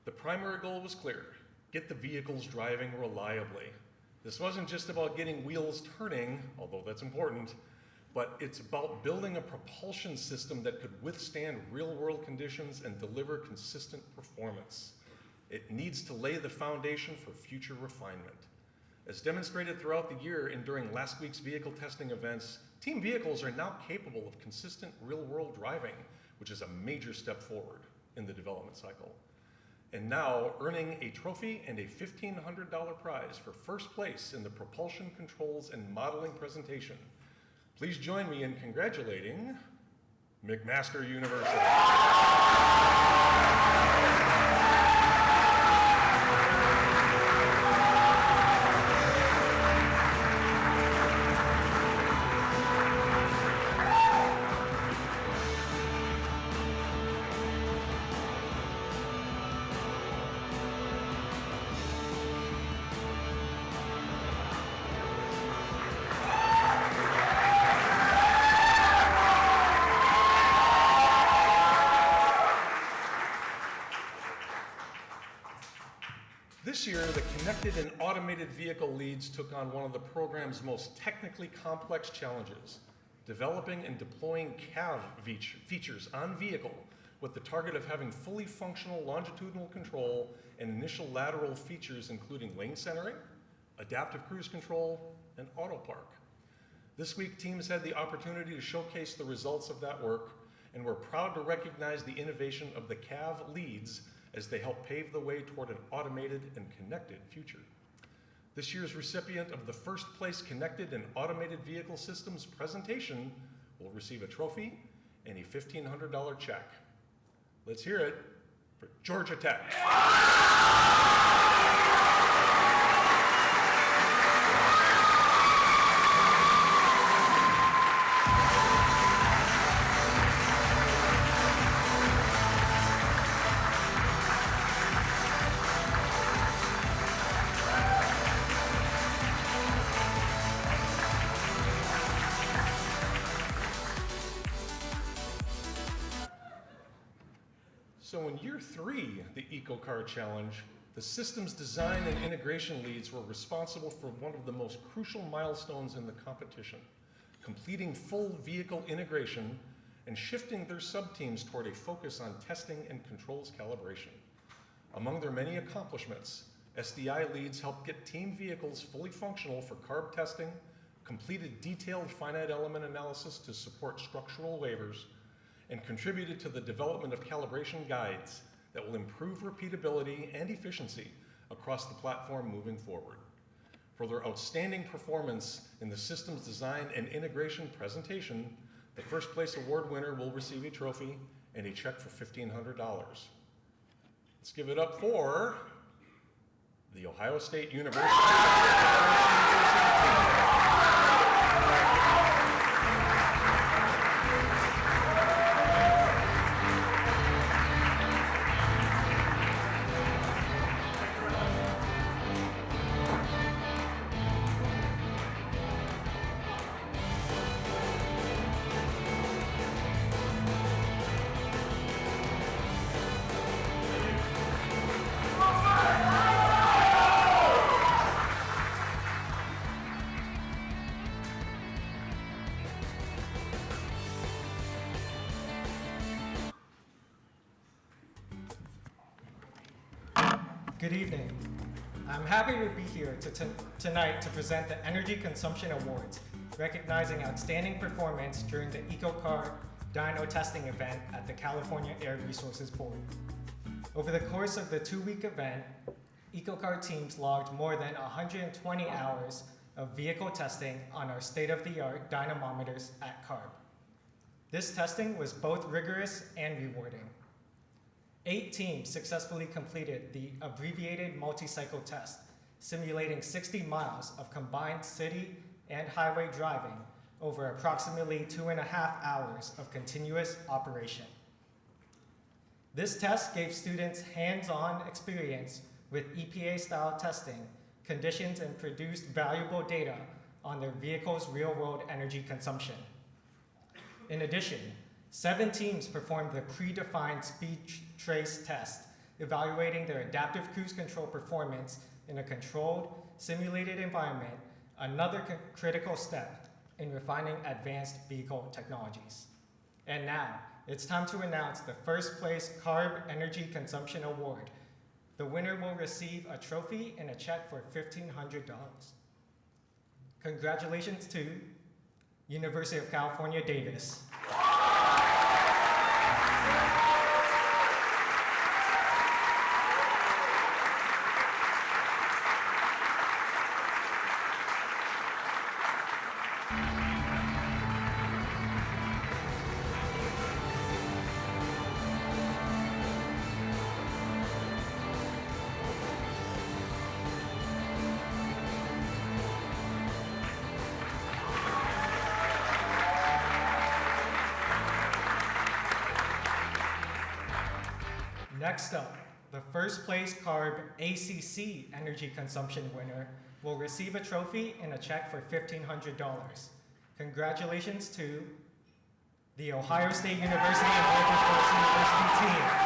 the primary goal was clear: get the vehicles driving reliably. This wasn't just about getting wheels turning, although that's important, but it's about building a propulsion system that could withstand real-world conditions and deliver consistent performance. It needs to lay the foundation for future refinement. As demonstrated throughout the year and during last week's vehicle testing events, team vehicles are now capable of consistent real-world driving, which is a major step forward in the development cycle. And now earning a trophy and a $1,500 prize for first place in the propulsion controls and modeling presentation. Please join me in congratulating McMaster University. This year, the Connected and Automated Vehicle Leads took on one of the program's most technically complex challenges, developing and deploying CAV features on vehicle with the target of having fully functional longitudinal control and initial lateral features including lane centering, adaptive cruise control, and auto park. This week, teams had the opportunity to showcase the results of that work, and we're proud to recognize the innovation of the CAV leads as they help pave the way toward an automated and connected future. This year's recipient of the first place Connected and Automated Vehicle Systems presentation will receive a trophy and a $1,500 check. Let's hear it for Georgia Tech. So in year 3, the EcoCAR Challenge, the systems design and integration leads were responsible for one of the most crucial milestones in the competition, completing full vehicle integration and shifting their sub-teams toward a focus on testing and controls calibration. Among their many accomplishments, SDI leads helped get team vehicles fully functional for carb testing, completed detailed finite element analysis to support structural waivers, and contributed to the development of calibration guides that will improve repeatability and efficiency across the platform moving forward. For their outstanding performance in the systems design and integration presentation, the first place award winner will receive a trophy and a check for $1,500. Let's give it up for the Ohio State University. Good evening. I'm happy to be here tonight to present the Energy Consumption Awards, recognizing outstanding performance during the EcoCAR dyno testing event at the California Air Resources Board. Over the course of the 2-week event, EcoCAR teams logged more than 120 hours of vehicle testing on our state-of-the-art dynamometers at CARB. This testing was both rigorous and rewarding. 8 teams successfully completed the abbreviated multi-cycle test, simulating 60 miles of combined city and highway driving over approximately 2.5 hours of continuous operation. This test gave students hands-on experience with EPA-style testing conditions and produced valuable data on their vehicle's real-world energy consumption. In addition, 7 teams performed the predefined speed trace test, evaluating their adaptive cruise control performance in a controlled, simulated environment, another critical step in refining advanced vehicle technologies. And now, it's time to announce the first place Carb Energy Consumption Award. The winner will receive a trophy and a check for $1,500. Congratulations to University of California, Davis. Next up, the first place CARB ACC energy consumption winner will receive a trophy and a check for $1,500. Congratulations to the Ohio State University and Oregon Forest University team.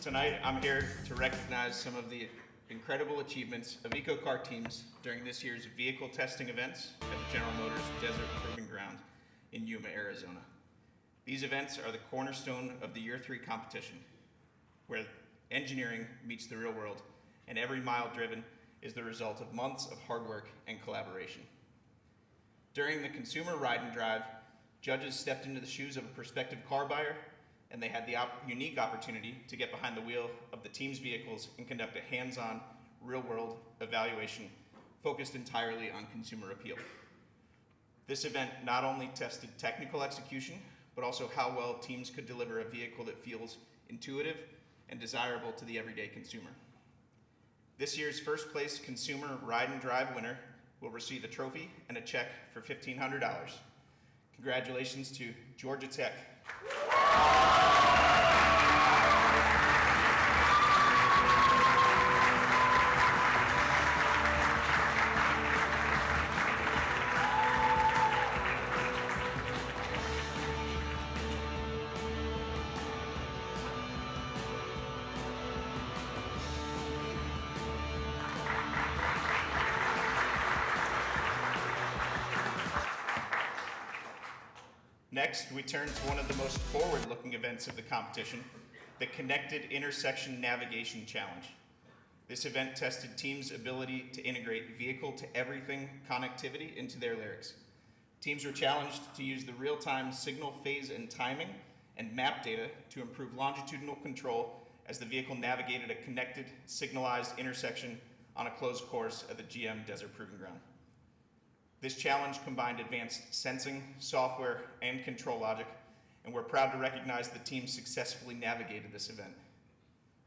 Tonight, I'm here to recognize some of the incredible achievements of EcoCAR teams during this year's vehicle testing events at the General Motors Desert Proving Ground in Yuma, Arizona. These events are the cornerstone of the Year 3 competition, where engineering meets the real world and every mile driven is the result of months of hard work and collaboration. During the consumer ride and drive, judges stepped into the shoes of a prospective car buyer, and they had the unique opportunity to get behind the wheel of the team's vehicles and conduct a hands-on, real-world evaluation focused entirely on consumer appeal. This event not only tested technical execution, but also how well teams could deliver a vehicle that feels intuitive and desirable to the everyday consumer. This year's first place consumer ride and drive winner will receive a trophy and a check for $1,500. Congratulations to Georgia Tech. Next, we turn to one of the most forward-looking events of the competition, the Connected Intersection Navigation Challenge. This event tested teams' ability to integrate vehicle-to-everything connectivity into their lyrics. Teams were challenged to use the real-time signal phase and timing and map data to improve longitudinal control as the vehicle navigated a connected, signalized intersection on a closed course at the GM Desert Proving Ground. This challenge combined advanced sensing, software, and control logic, and we're proud to recognize the team successfully navigated this event.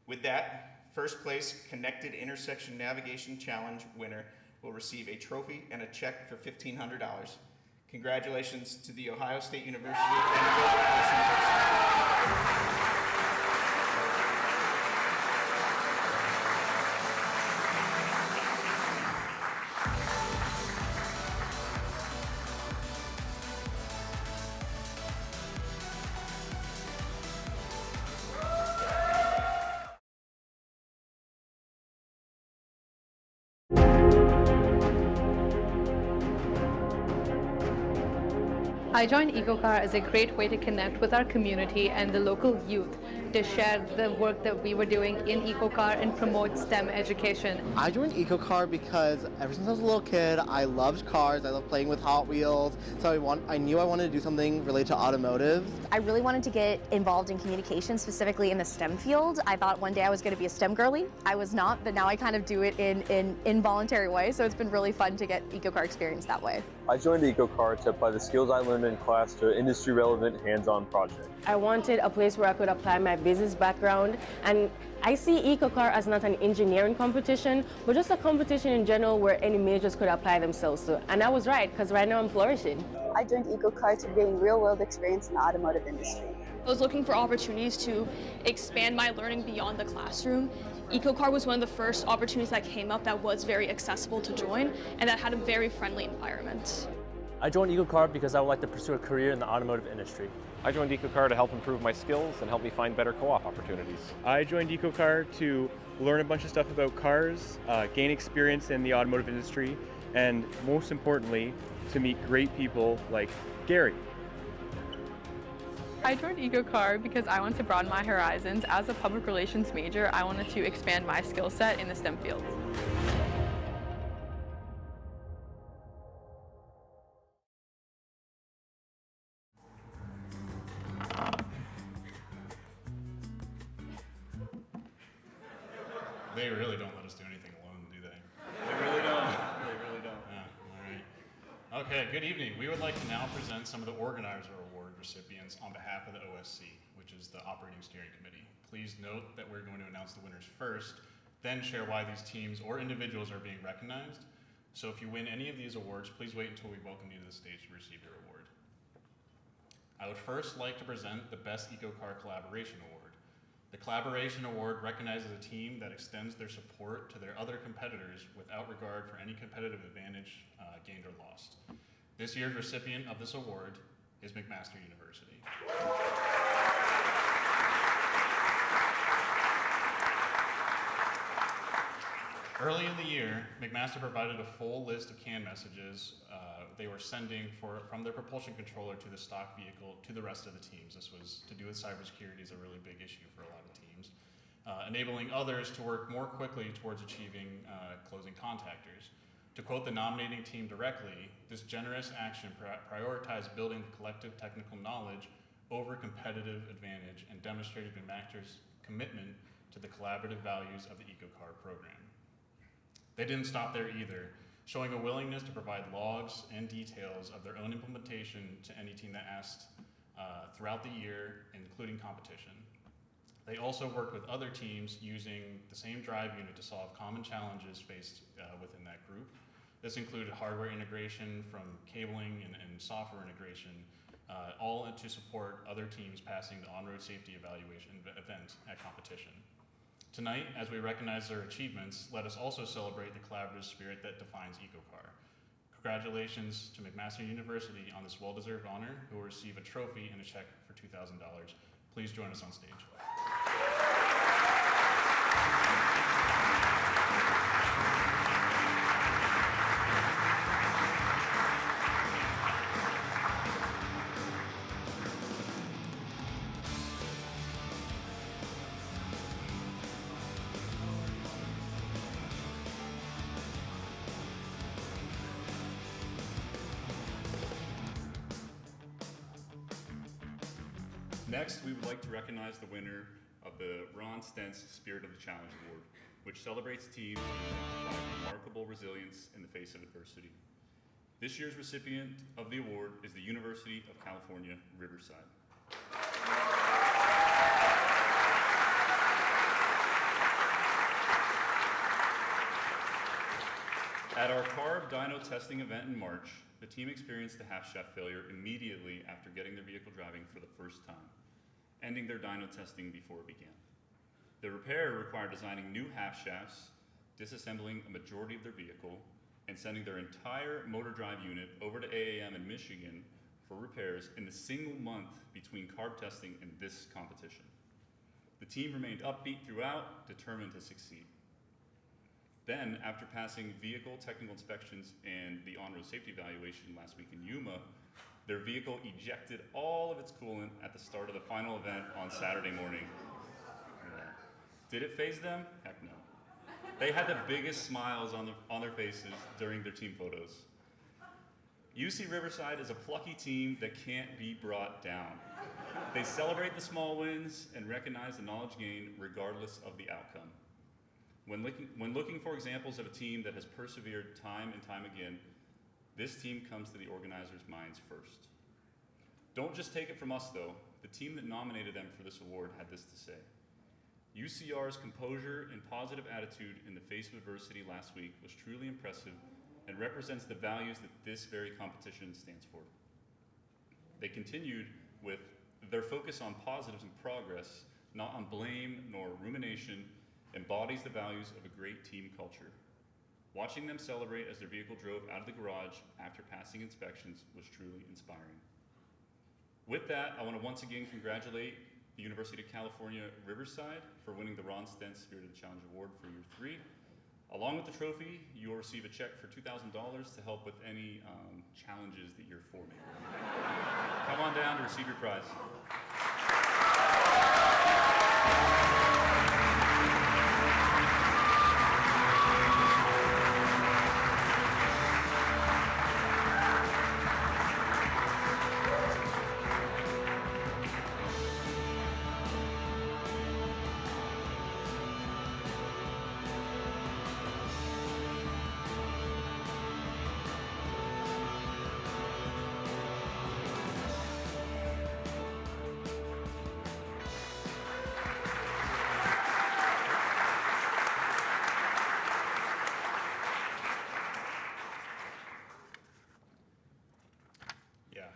With that, first place Connected Intersection Navigation Challenge winner will receive a trophy and a check for $1,500. Congratulations to the Ohio State University and the Wilberforce University. I joined EcoCAR as a great way to connect with our community and the local youth to share the work that we were doing in EcoCAR and promote STEM education. I joined EcoCAR because ever since I was a little kid, I loved cars. I loved playing with Hot Wheels. So I knew I wanted to do something related to automotive. I really wanted to get involved in communication, specifically in the STEM field. I thought one day I was going to be a STEM girly. I was not, but now I kind of do it in an involuntary way. So it's been really fun to get EcoCAR experience that way. I joined EcoCAR to apply the skills I learned in class to an industry-relevant hands-on project. I wanted a place where I could apply my business background, and I see EcoCAR as not an engineering competition, but just a competition in general where any majors could apply themselves to. And I was right, because right now I'm flourishing. I joined EcoCAR to gain real-world experience in the automotive industry. I was looking for opportunities to expand my learning beyond the classroom. EcoCAR was one of the first opportunities that came up that was very accessible to join and that had a very friendly environment. I joined EcoCAR because I would like to pursue a career in the automotive industry. I joined EcoCAR to help improve my skills and help me find better co-op opportunities. I joined EcoCAR to learn a bunch of stuff about cars, gain experience in the automotive industry, and most importantly, to meet great people like Gary. I joined EcoCAR because I want to broaden my horizons. As a public relations major, I wanted to expand my skill set in the STEM fields. They really don't let us do anything alone, do they? They really don't. They really don't. Yeah, all right. Okay, good evening. We would like to now present some of the Organizer Award recipients on behalf of the OSC, which is the Operating Steering Committee. Please note that we're going to announce the winners first, then share why these teams or individuals are being recognized. So if you win any of these awards, please wait until we welcome you to the stage to receive your award. I would first like to present the Best EcoCAR Collaboration Award. The Collaboration Award recognizes a team that extends their support to their other competitors without regard for any competitive advantage gained or lost. This year's recipient of this award is McMaster University. Early in the year, McMaster provided a full list of CAN messages they were sending from their propulsion controller to the stock vehicle to the rest of the teams. This was to do with cybersecurity, is a really big issue for a lot of teams. enabling others to work more quickly towards achieving closing contactors. To quote the nominating team directly, this generous action prioritized building the collective technical knowledge over competitive advantage and demonstrated McMaster's commitment to the collaborative values of the EcoCAR program. They didn't stop there either, showing a willingness to provide logs and details of their own implementation to any team that asked throughout the year, including competition. They also worked with other teams using the same drive unit to solve common challenges faced within that group. This included hardware integration from cabling and software integration, all to support other teams passing the on-road safety evaluation event at competition. Tonight, as we recognize their achievements, let us also celebrate the collaborative spirit that defines EcoCAR. Congratulations to McMaster University on this well-deserved honor, who will receive a trophy and a check for $2,000. Please join us on stage. Next, we would like to recognize the winner of the Ron Stentz Spirit of the Challenge Award, which celebrates teams who provide remarkable resilience in the face of adversity. This year's recipient of the award is the University of California, Riverside. At our carb dyno testing event in March, the team experienced a half-shaft failure immediately after getting their vehicle driving for the first time, ending their dyno testing before it began. The repair required designing new half shafts, disassembling a majority of their vehicle, and sending their entire motor drive unit over to AAM in Michigan for repairs in the single month between carb testing and this competition. The team remained upbeat throughout, determined to succeed. Then, after passing vehicle technical inspections and the on-road safety evaluation last week in Yuma, their vehicle ejected all of its coolant at the start of the final event on Saturday morning. Did it faze them? Heck no. They had the biggest smiles on their faces during their team photos. UC Riverside is a plucky team that can't be brought down. They celebrate the small wins and recognize the knowledge gained regardless of the outcome. When looking for examples of a team that has persevered time and time again, this team comes to the organizers' minds first. Don't just take it from us though. The team that nominated them for this award had this to say. UCR's composure and positive attitude in the face of adversity last week was truly impressive and represents the values that this very competition stands for. They continued with their focus on positives and progress, not on blame nor rumination, embodies the values of a great team culture. Watching them celebrate as their vehicle drove out of the garage after passing inspections was truly inspiring. With that, I want to once again congratulate the University of California, Riverside for winning the Ron Stentz Spirit of the Challenge Award for Year 3. Along with the trophy, you will receive a check for $2,000 to help with any challenges that you're forming. Come on down to receive your prize.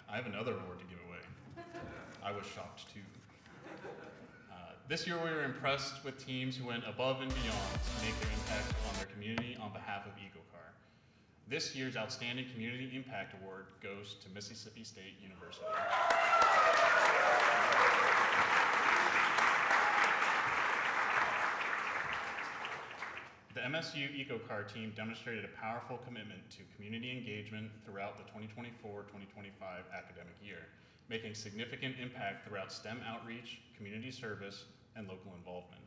I have another award to give away. I was shocked too. This year we were impressed with teams who went above and beyond to make their impact on their community on behalf of EcoCAR. This year's Outstanding Community Impact Award goes to Mississippi State University. The MSU EcoCAR team demonstrated a powerful commitment to community engagement throughout the 2024-2025 academic year, making significant impact throughout STEM outreach, community service, and local involvement.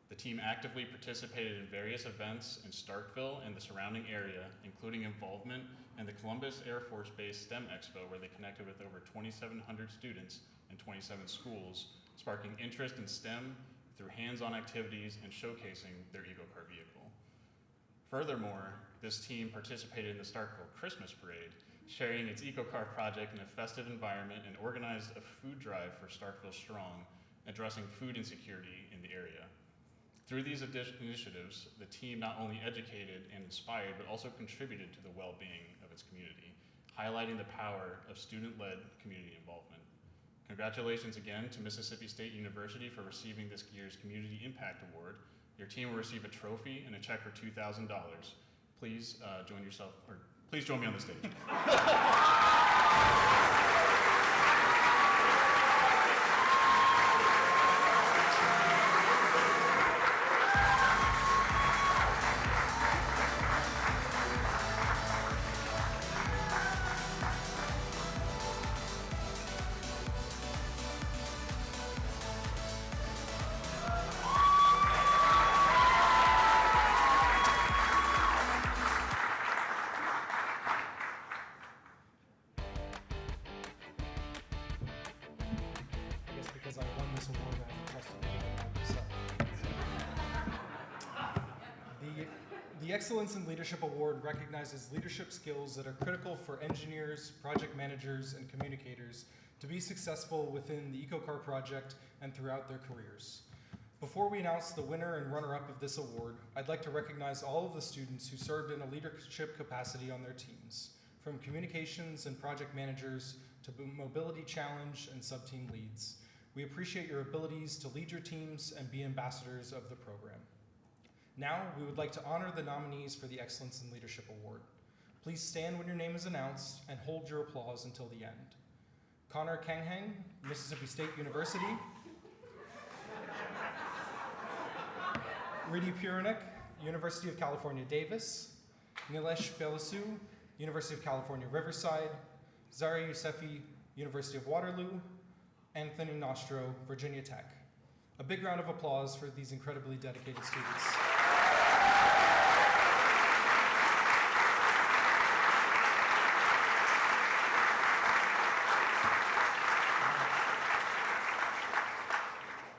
The team actively participated in various events in Starkville and the surrounding area, including involvement in the Columbus Air Force Base STEM Expo, where they connected with over 2,700 students in 27 schools, sparking interest in STEM through hands-on activities and showcasing their EcoCar vehicle. Furthermore, this team participated in the Starkville Christmas Parade, sharing its EcoCar project in a festive environment, and organized a food drive for Starkville Strong, addressing food insecurity in the area. Through these initiatives, the team not only educated and inspired, but also contributed to the well-being of its community, highlighting the power of student-led community involvement. Congratulations again to Mississippi State University for receiving this year's Community Impact Award. Your team will receive a trophy and a check for $2,000. Please please join me on the stage. Because I won this award, I trusted myself. The Excellence in Leadership Award recognizes leadership skills that are critical for engineers, project managers, and communicators to be successful within the EcoCar project and throughout their careers. Before we announce the winner and runner-up of this award, I'd like to recognize all of the students who served in a leadership capacity on their teams, from communications and project managers to mobility challenge and sub-team leads. We appreciate your abilities to lead your teams and be ambassadors of the program. Now, we would like to honor the nominees for the Excellence in Leadership Award. Please stand when your name is announced and hold your applause until the end. Connor Kanghang, Mississippi State University. Riddhi Puranik, University of California, Davis. Nilesh Belasu, University of California, Riverside. Zara Yousefi, University of Waterloo. Anthony Nostro, Virginia Tech. A big round of applause for these incredibly dedicated students.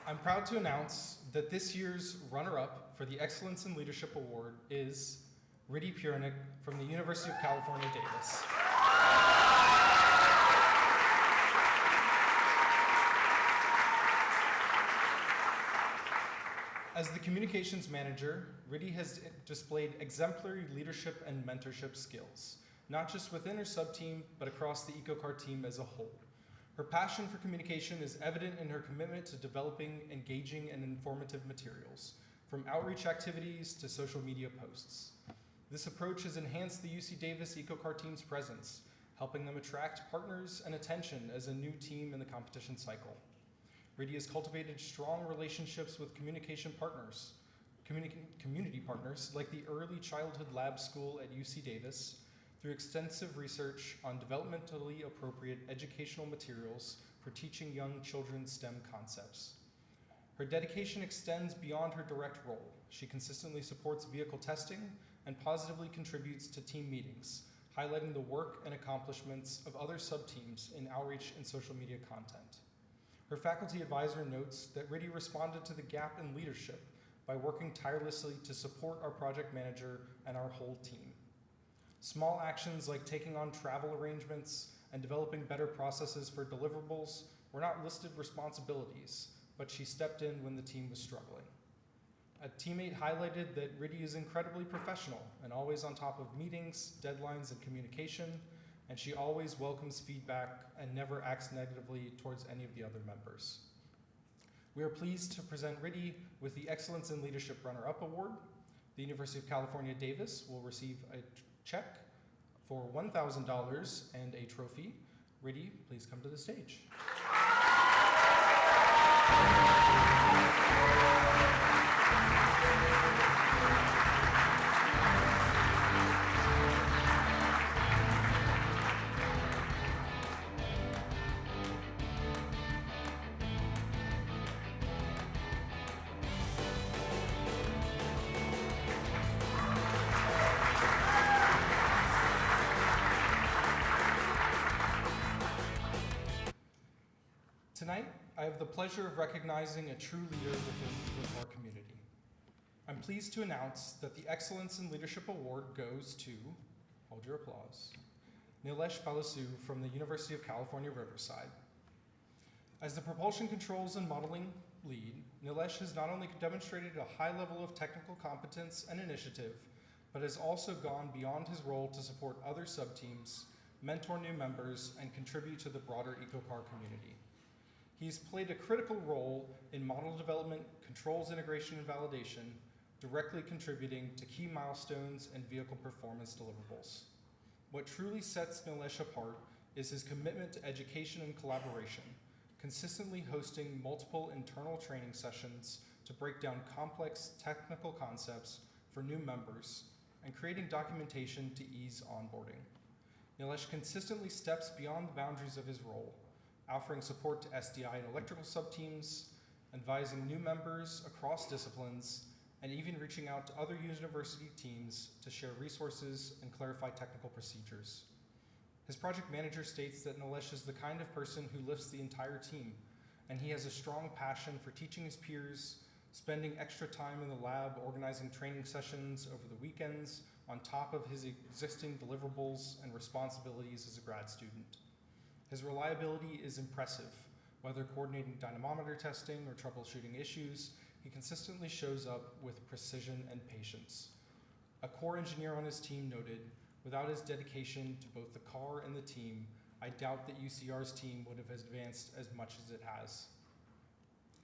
I'm proud to announce that this year's runner-up for the Excellence in Leadership Award is Riddhi Puranik from the University of California, Davis. As the communications manager, Riddhi has displayed exemplary leadership and mentorship skills, not just within her sub-team, but across the EcoCar team as a whole. Her passion for communication is evident in her commitment to developing engaging and informative materials, from outreach activities to social media posts. This approach has enhanced the UC Davis EcoCar team's presence, helping them attract partners and attention as a new team in the competition cycle. Riddhi has cultivated strong relationships with communication partners, community partners like the Early Childhood Lab School at UC Davis, through extensive research on developmentally appropriate educational materials for teaching young children STEM concepts. Her dedication extends beyond her direct role. She consistently supports vehicle testing and positively contributes to team meetings, highlighting the work and accomplishments of other sub-teams in outreach and social media content. Her faculty advisor notes that Riddhi responded to the gap in leadership by working tirelessly to support our project manager and our whole team. Small actions like taking on travel arrangements and developing better processes for deliverables were not listed responsibilities, but she stepped in when the team was struggling. A teammate highlighted that Riddhi is incredibly professional and always on top of meetings, deadlines, and communication, and she always welcomes feedback and never acts negatively towards any of the other members. We are pleased to present Riddhi with the Excellence in Leadership Runner-Up Award. The University of California, Davis will receive a check for $1,000 and a trophy. Riddhi, please come to the stage. pleasure of recognizing a true leader within the EcoCAR community. I'm pleased to announce that the Excellence in Leadership Award goes to, hold your applause, Nilesh Balasu from the University of California, Riverside. As the propulsion controls and modeling lead, Nilesh has not only demonstrated a high level of technical competence and initiative, but has also gone beyond his role to support other sub-teams, mentor new members, and contribute to the broader EcoCAR community. He's played a critical role in model development, controls integration and validation, directly contributing to key milestones and vehicle performance deliverables. What truly sets Nilesh apart is his commitment to education and collaboration, consistently hosting multiple internal training sessions to break down complex technical concepts for new members, and creating documentation to ease onboarding. Nilesh consistently steps beyond the boundaries of his role, offering support to SDI and electrical subteams, advising new members across disciplines, and even reaching out to other university teams to share resources and clarify technical procedures. His project manager states that Nilesh is the kind of person who lifts the entire team, and he has a strong passion for teaching his peers, spending extra time in the lab organizing training sessions over the weekends on top of his existing deliverables and responsibilities as a grad student. His reliability is impressive. Whether coordinating dynamometer testing or troubleshooting issues, he consistently shows up with precision and patience. A core engineer on his team noted, "Without his dedication to both the car and the team, I doubt that UCR's team would have advanced as much as it has."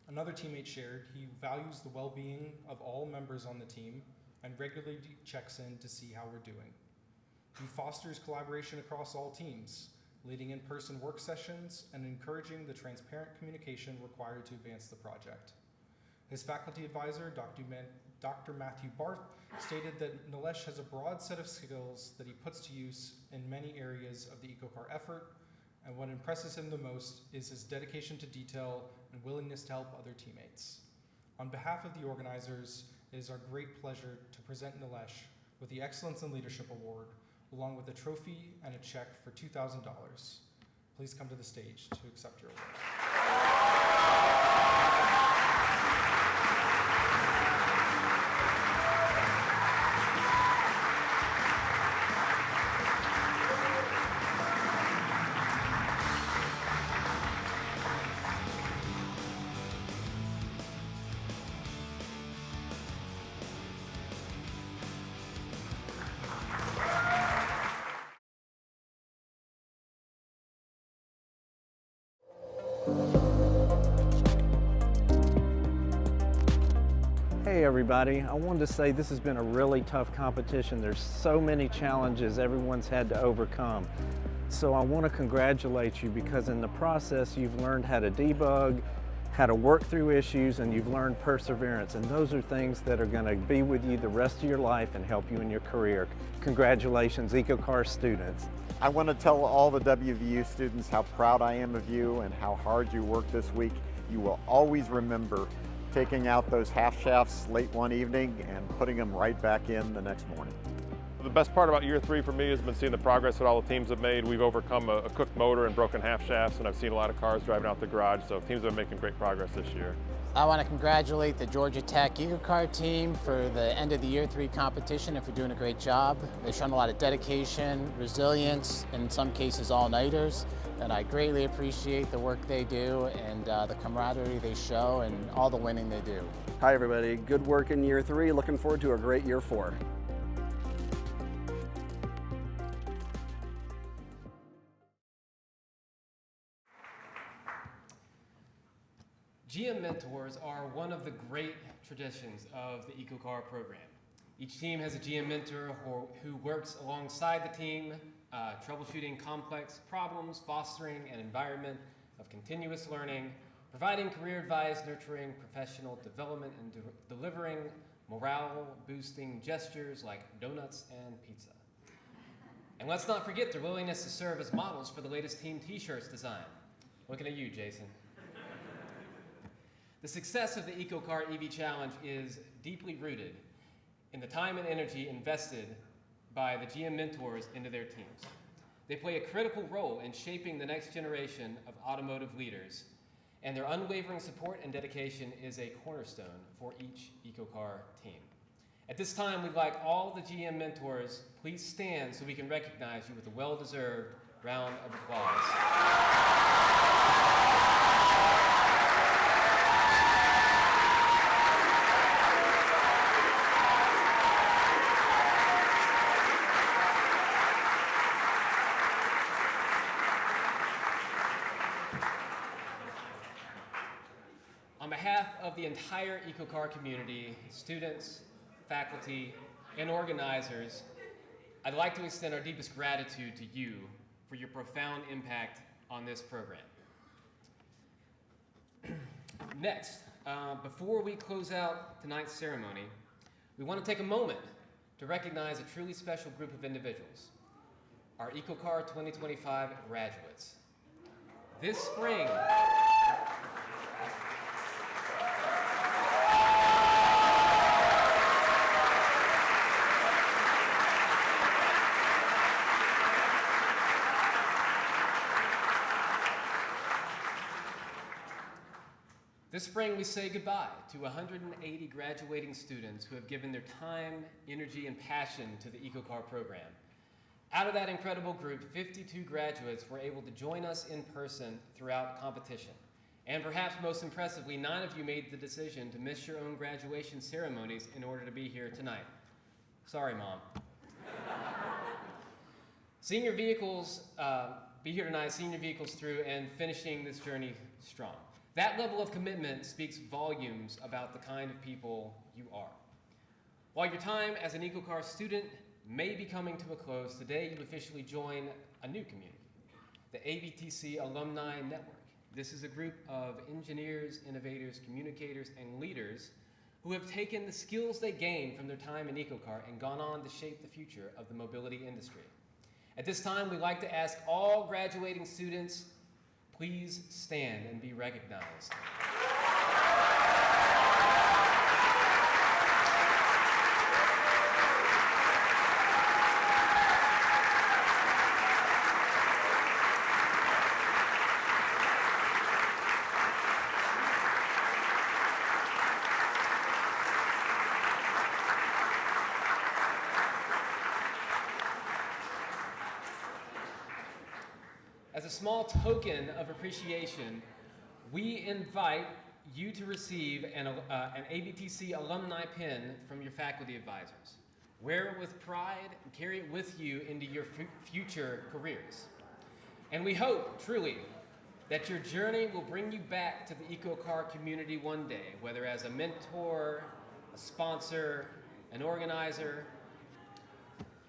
Another teammate shared, he values the well-being of all members on the team and regularly checks in to see how we're doing. He fosters collaboration across all teams, leading in-person work sessions and encouraging the transparent communication required to advance the project. His faculty advisor, Dr. Matthew Barth, stated that Nilesh has a broad set of skills that he puts to use in many areas of the EcoCAR effort, and what impresses him the most is his dedication to detail and willingness to help other teammates. On behalf of the organizers, it is our great pleasure to present Nilesh with the Excellence in Leadership Award, along with a trophy and a check for $2,000. Please come to the stage to accept your award. Hey everybody, I wanted to say this has been a really tough competition. There's so many challenges everyone's had to overcome. So I want to congratulate you because in the process you've learned how to debug, how to work through issues, and you've learned perseverance. And those are things that are going to be with you the rest of your life and help you in your career. Congratulations, EcoCAR students. I want to tell all the WVU students how proud I am of you and how hard you worked this week. You will always remember taking out those half shafts late one evening and putting them right back in the next morning. The best part about year 3 for me has been seeing the progress that all the teams have made. We've overcome a cooked motor and broken half shafts, and I've seen a lot of cars driving out the garage, so teams have been making great progress this year. I want to congratulate the Georgia Tech EcoCAR team for the end of the year 3 competition and for doing a great job. They've shown a lot of dedication, resilience, and in some cases all-nighters. And I greatly appreciate the work they do and the camaraderie they show and all the winning they do. Hi everybody, good work in year 3. Looking forward to a great year 4. GM mentors are one of the great traditions of the EcoCAR program. Each team has a GM mentor who works alongside the team, troubleshooting complex problems, fostering an environment of continuous learning, providing career advice, nurturing professional development, and delivering morale-boosting gestures like donuts and pizza. And let's not forget their willingness to serve as models for the latest team t-shirts design. Looking at you, Jason. The success of the EcoCAR EV Challenge is deeply rooted in the time and energy invested by the GM mentors into their teams. They play a critical role in shaping the next generation of automotive leaders and their unwavering support and dedication is a cornerstone for each EcoCar team. At this time, we'd like all the GM mentors, please stand so we can recognize you with a well-deserved round of applause. On behalf of the entire EcoCar community, students, faculty, and organizers, I'd like to extend our deepest gratitude to you for your profound impact on this program. Next, before we close out tonight's ceremony, we want to take a moment to recognize a truly special group of individuals, our EcoCar 2025 graduates. This spring, we say goodbye to 180 graduating students who have given their time, energy, and passion to the EcoCar program. Out of that incredible group, 52 graduates were able to join us in person throughout competition. And perhaps most impressively, 9 of you made the decision to miss your own graduation ceremonies in order to be here tonight. Sorry, Mom. Senior vehicles, be here tonight, senior vehicles through and finishing this journey strong. That level of commitment speaks volumes about the kind of people you are. While your time as an EcoCar student may be coming to a close, today you officially join a new community, the AVTC Alumni Network. This is a group of engineers, innovators, communicators, and leaders who have taken the skills they gained from their time in EcoCar and gone on to shape the future of the mobility industry. At this time, we'd like to ask all graduating students, please stand and be recognized. As a small token of appreciation, we invite you to receive an AVTC alumni pin from your faculty advisors. Wear it with pride and carry it with you into your future careers. And we hope, truly, that your journey will bring you back to the EcoCar community one day, whether as a mentor, a sponsor, an organizer,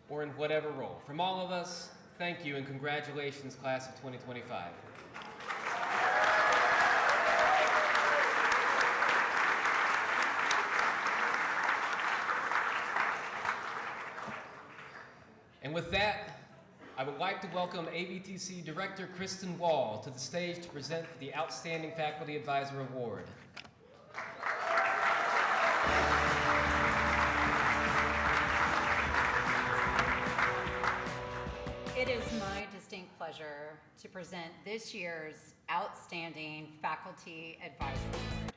or in whatever role. From all of us, thank you and congratulations, class of 2025. And with that, I would like to welcome AVTC Director Kristen Wall to the stage to present the Outstanding Faculty Advisor Award. It is my distinct pleasure to present this year's Outstanding Faculty Advisor Award.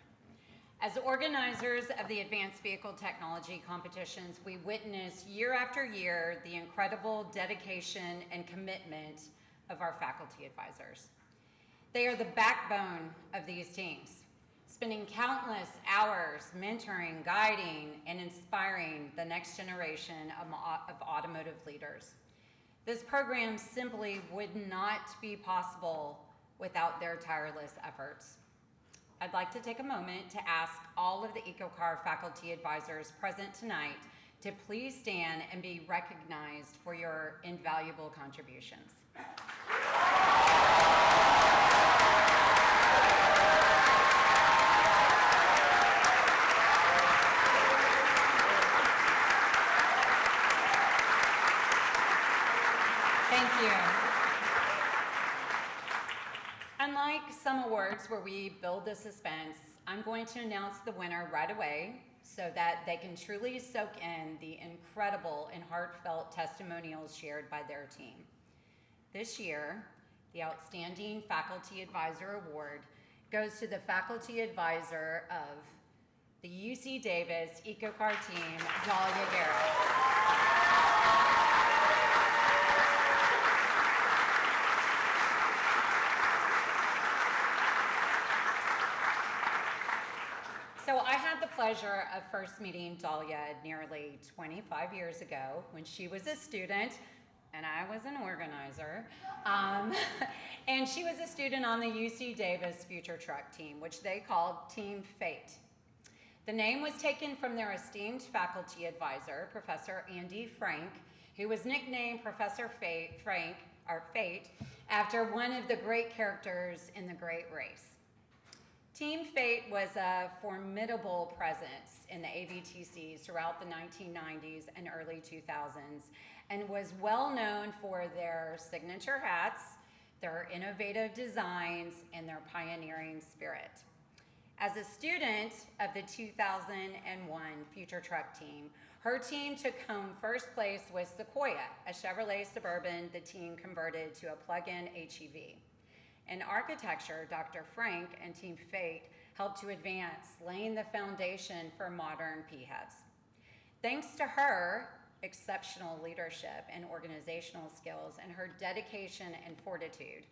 As organizers of the Advanced Vehicle Technology competitions, we witness year after year the incredible dedication and commitment of our faculty advisors. They are the backbone of these teams, spending countless hours mentoring, guiding, and inspiring the next generation of automotive leaders. This program simply would not be possible without their tireless efforts. I'd like to take a moment to ask all of the EcoCar faculty advisors present tonight to please stand and be recognized for your invaluable contributions. Thank you. Unlike some awards where we build the suspense, I'm going to announce the winner right away so that they can truly soak in the incredible and heartfelt testimonials shared by their team. This year, the Outstanding Faculty Advisor Award goes to the faculty advisor of the UC Davis EcoCAR team, Dahlia Garrett. So I had the pleasure of first meeting Dahlia nearly 25 years ago when she was a student and I was an organizer. And she was a student on the UC Davis Future Truck team, which they called Team Fate. The name was taken from their esteemed faculty advisor, Professor Andy Frank, who was nicknamed Professor Fate, after one of the great characters in The Great Race. Team Fate was a formidable presence in the AVTCs throughout the 1990s and early 2000s and was well known for their signature hats, their innovative designs, and their pioneering spirit. As a student of the 2001 Future Truck team, her team took home first place with Sequoia, a Chevrolet Suburban the team converted to a plug-in HEV. In architecture, Dr. Frank and Team Fate helped to advance, laying the foundation for modern PHEVs. Thanks to her exceptional leadership and organizational skills and her dedication and fortitude,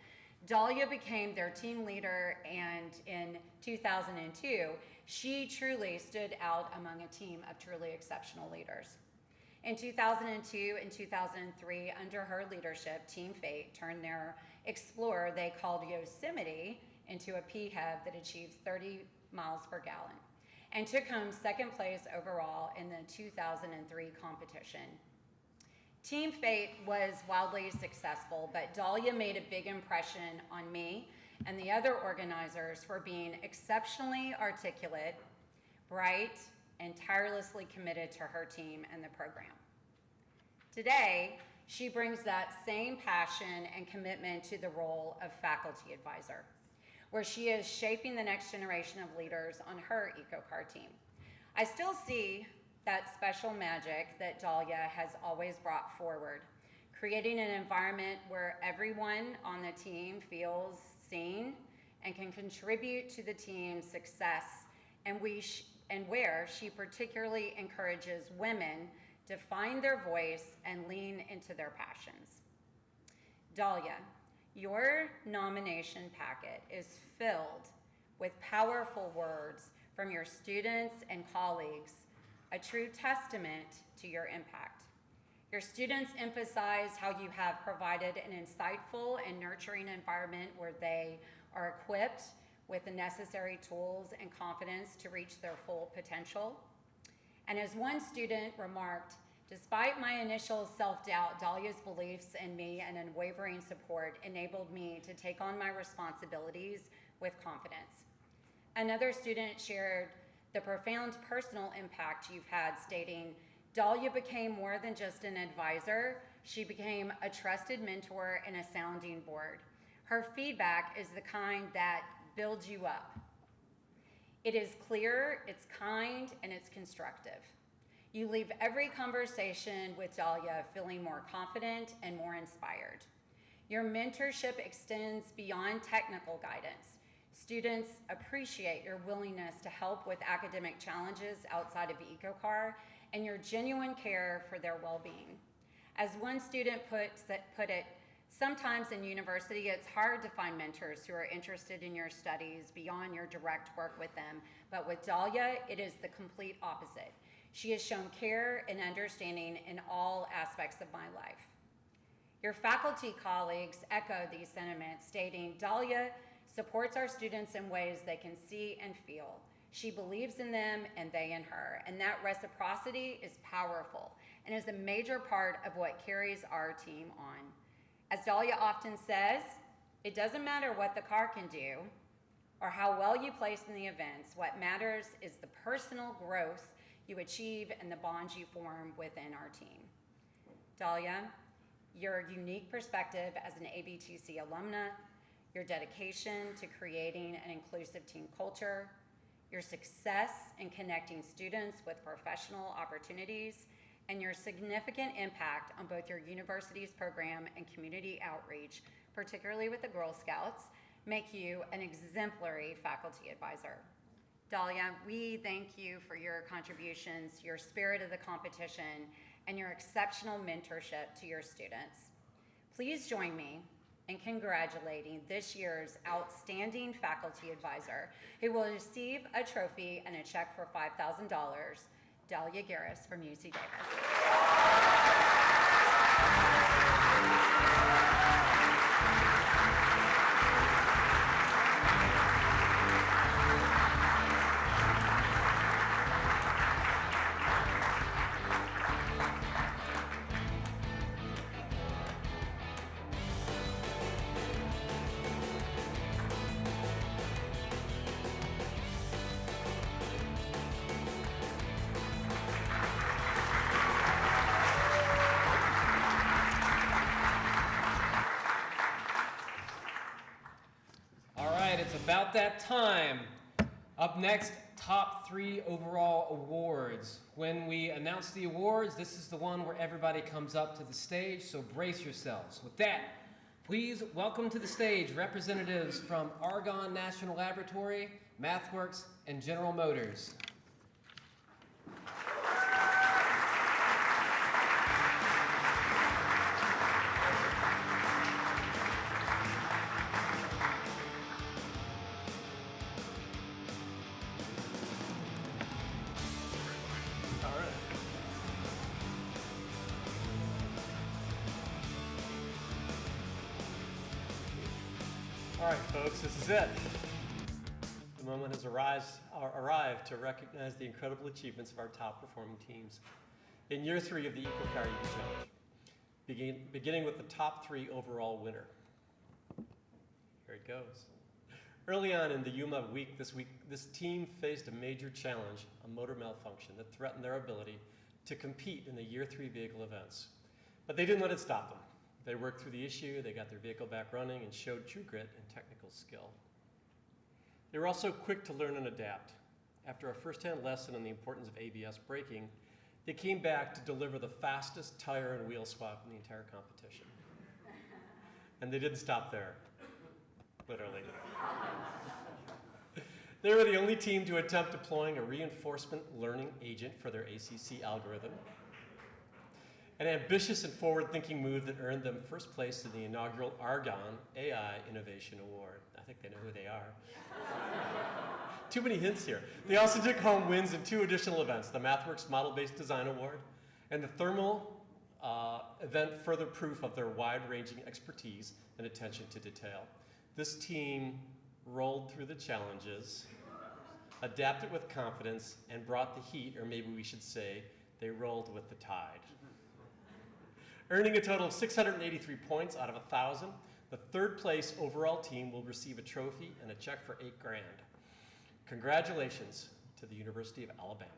Dahlia became their team leader, and in 2002, she truly stood out among a team of truly exceptional leaders. In 2002 and 2003, under her leadership, Team Fate turned their Explorer they called Yosemite into a PHEV that achieved 30 miles per gallon and took home second place overall in the 2003 competition. Team Fate was wildly successful, but Dahlia made a big impression on me and the other organizers for being exceptionally articulate, bright, and tirelessly committed to her team and the program. Today, she brings that same passion and commitment to the role of faculty advisor, where she is shaping the next generation of leaders on her EcoCAR team. I still see that special magic that Dahlia has always brought forward, creating an environment where everyone on the team feels seen and can contribute to the team's success, and where she particularly encourages women to find their voice and lean into their passions. Dahlia, your nomination packet is filled with powerful words from your students and colleagues, a true testament to your impact. Your students emphasize how you have provided an insightful and nurturing environment where they are equipped with the necessary tools and confidence to reach their full potential. And as one student remarked, despite my initial self-doubt, Dahlia's beliefs in me and unwavering support enabled me to take on my responsibilities with confidence. Another student shared the profound personal impact you've had, stating, Dahlia became more than just an advisor, she became a trusted mentor and a sounding board. Her feedback is the kind that builds you up. It is clear, it's kind, and it's constructive. You leave every conversation with Dahlia feeling more confident and more inspired. Your mentorship extends beyond technical guidance. Students appreciate your willingness to help with academic challenges outside of EcoCAR and your genuine care for their well-being. As one student put it, sometimes in university, it's hard to find mentors who are interested in your studies beyond your direct work with them, but with Dahlia, it is the complete opposite. She has shown care and understanding in all aspects of my life. Your faculty colleagues echo these sentiments, stating, Dahlia supports our students in ways they can see and feel. She believes in them and they in her, and that reciprocity is powerful and is a major part of what carries our team on. As Dahlia often says, it doesn't matter what the car can do or how well you place in the events. What matters is the personal growth you achieve and the bonds you form within our team. Dahlia, your unique perspective as an ABTC alumna, your dedication to creating an inclusive team culture, your success in connecting students with professional opportunities, and your significant impact on both your university's program and community outreach, particularly with the Girl Scouts, make you an exemplary faculty advisor. Dahlia, we thank you for your contributions, your spirit of the competition, and your exceptional mentorship to your students. Please join me in congratulating this year's outstanding faculty advisor, who will receive a trophy and a check for $5,000, Dahlia Garris from UC Davis. It's about that time. Up next, top 3 overall awards. When we announce the awards, this is the one where everybody comes up to the stage, so brace yourselves. With that, please welcome to the stage representatives from Argonne National Laboratory, MathWorks, and General Motors. All right, folks, this is it. The moment has arrived to recognize the incredible achievements of our top performing teams in year 3 of the EcoCAR EV Challenge, beginning with the top 3 overall winner. Here it goes. Early on in the UMA week, this team faced a major challenge, a motor malfunction that threatened their ability to compete in the year 3 vehicle events. But they didn't let it stop them. They worked through the issue, they got their vehicle back running, and showed true grit and technical skill. They were also quick to learn and adapt. After a first-hand lesson on the importance of ABS braking, they came back to deliver the fastest tire and wheel swap in the entire competition. And they didn't stop there, literally. They were the only team to attempt deploying a reinforcement learning agent for their ACC algorithm, an ambitious and forward-thinking move that earned them first place in the inaugural Argonne AI Innovation Award. I think they know who they are. Too many hints here. They also took home wins in 2 additional events, the MathWorks Model-Based Design Award and the Thermal event, further proof of their wide-ranging expertise and attention to detail. This team rolled through the challenges, adapted with confidence, and brought the heat, or maybe we should say, they rolled with the tide. Earning a total of 683 points out of 1,000, the 3rd place overall team will receive a trophy and a check for $8 grand. Congratulations to the University of Alabama.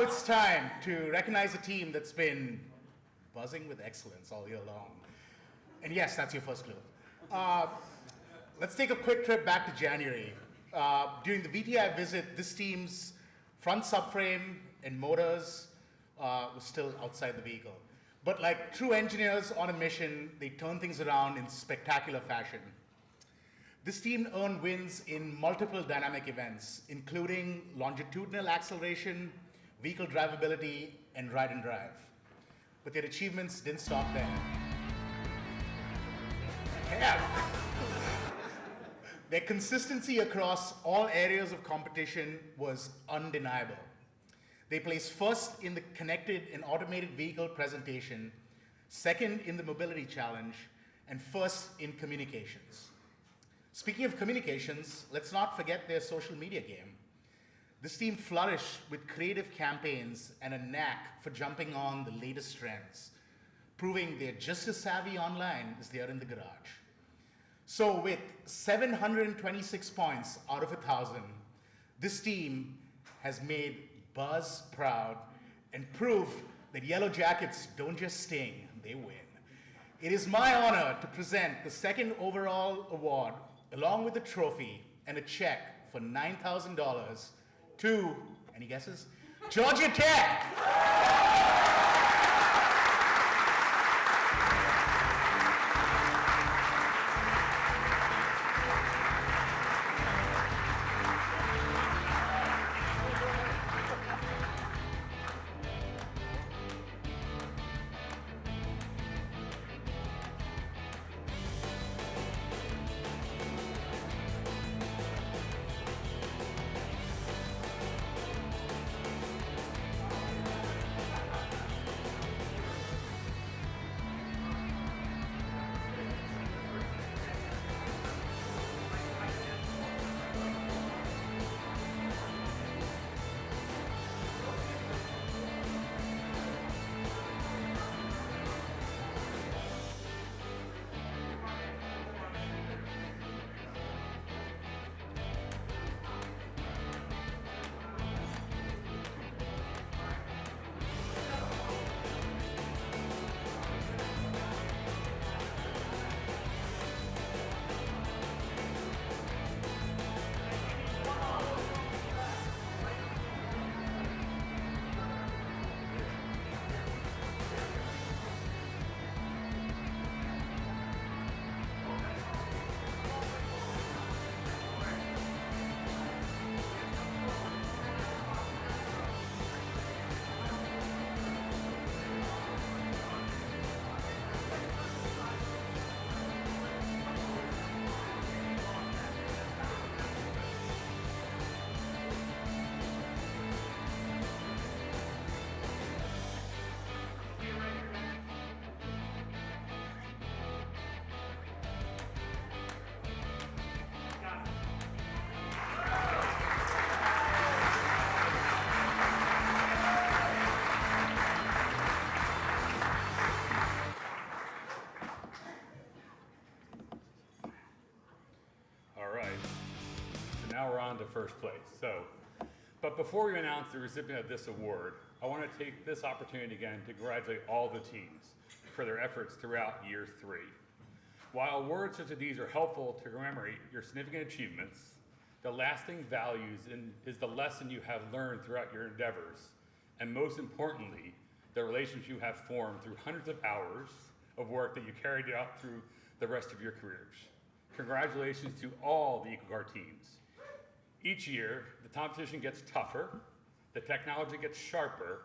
it's time to recognize a team that's been buzzing with excellence all year long. And yes, that's your first clue. Let's take a quick trip back to January. During the VTI visit, this team's front subframe and motors was still outside the vehicle. But like true engineers on a mission, they turn things around in spectacular fashion. This team earned wins in multiple dynamic events, including longitudinal acceleration, vehicle drivability, and ride and drive. But their achievements didn't stop there. Yeah. Their consistency across all areas of competition was undeniable. They placed first in the connected and automated vehicle presentation, second in the mobility challenge, and first in communications. Speaking of communications, let's not forget their social media game. This team flourished with creative campaigns and a knack for jumping on the latest trends, proving they're just as savvy online as they are in the garage. So with 726 points out of 1,000, this team has made Buzz proud and proved that Yellow Jackets don't just sting, they win. It is my honor to present the second overall award, along with a trophy and a check for $9,000 to, any guesses? Georgia Tech! Now we're on to first place. But before we announce the recipient of this award, I want to take this opportunity again to congratulate all the teams for their efforts throughout year 3. While awards such as these are helpful to commemorate your significant achievements, the lasting values is the lesson you have learned throughout your endeavors, and most importantly, the relationships you have formed through hundreds of hours of work that you carried out through the rest of your careers. Congratulations to all the EcoCAR teams. Each year, the competition gets tougher, the technology gets sharper,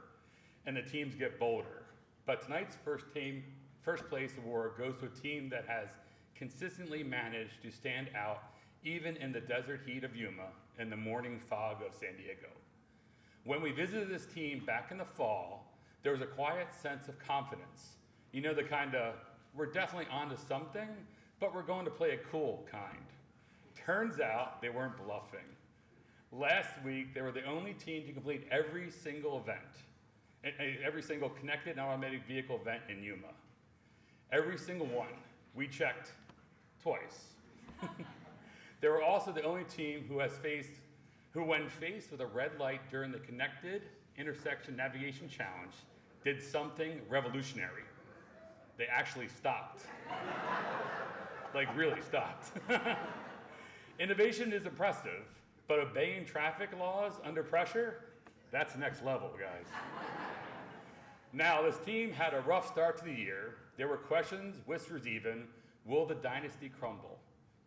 and the teams get bolder. But tonight's first place award goes to a team that has consistently managed to stand out even in the desert heat of Yuma and the morning fog of San Diego. When we visited this team back in the fall, there was a quiet sense of confidence. You know, the kind of, we're definitely onto something, but we're going to play it cool kind. Turns out they weren't bluffing. Last week, they were the only team to complete every single event, every single connected and automated vehicle event in Yuma. Every single one. We checked twice. They were also the only team who when faced with a red light during the connected Intersection Navigation Challenge did something revolutionary. They actually stopped. Like really stopped. Innovation is impressive, but obeying traffic laws under pressure, that's next level, guys. Now, this team had a rough start to the year. There were questions, whispers even, will the dynasty crumble?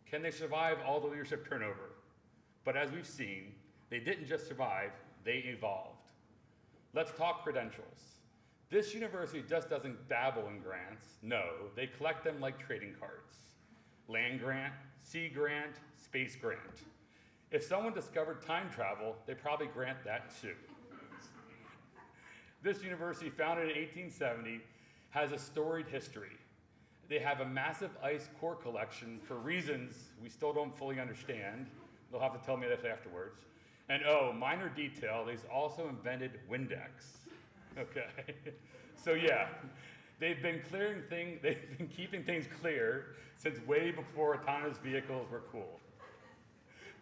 Can they survive all the leadership turnover? But as we've seen, they didn't just survive, they evolved. Let's talk credentials. This university just doesn't dabble in grants. No, they collect them like trading cards. Land grant, sea grant, space grant. If someone discovered time travel, they probably grant that too. This university, founded in 1870, has a storied history. They have a massive ice core collection for reasons we still don't fully understand. They'll have to tell me this afterwards. And oh, minor detail, they've also invented Windex. Okay, so yeah, they've been keeping things clear since way before autonomous vehicles were cool.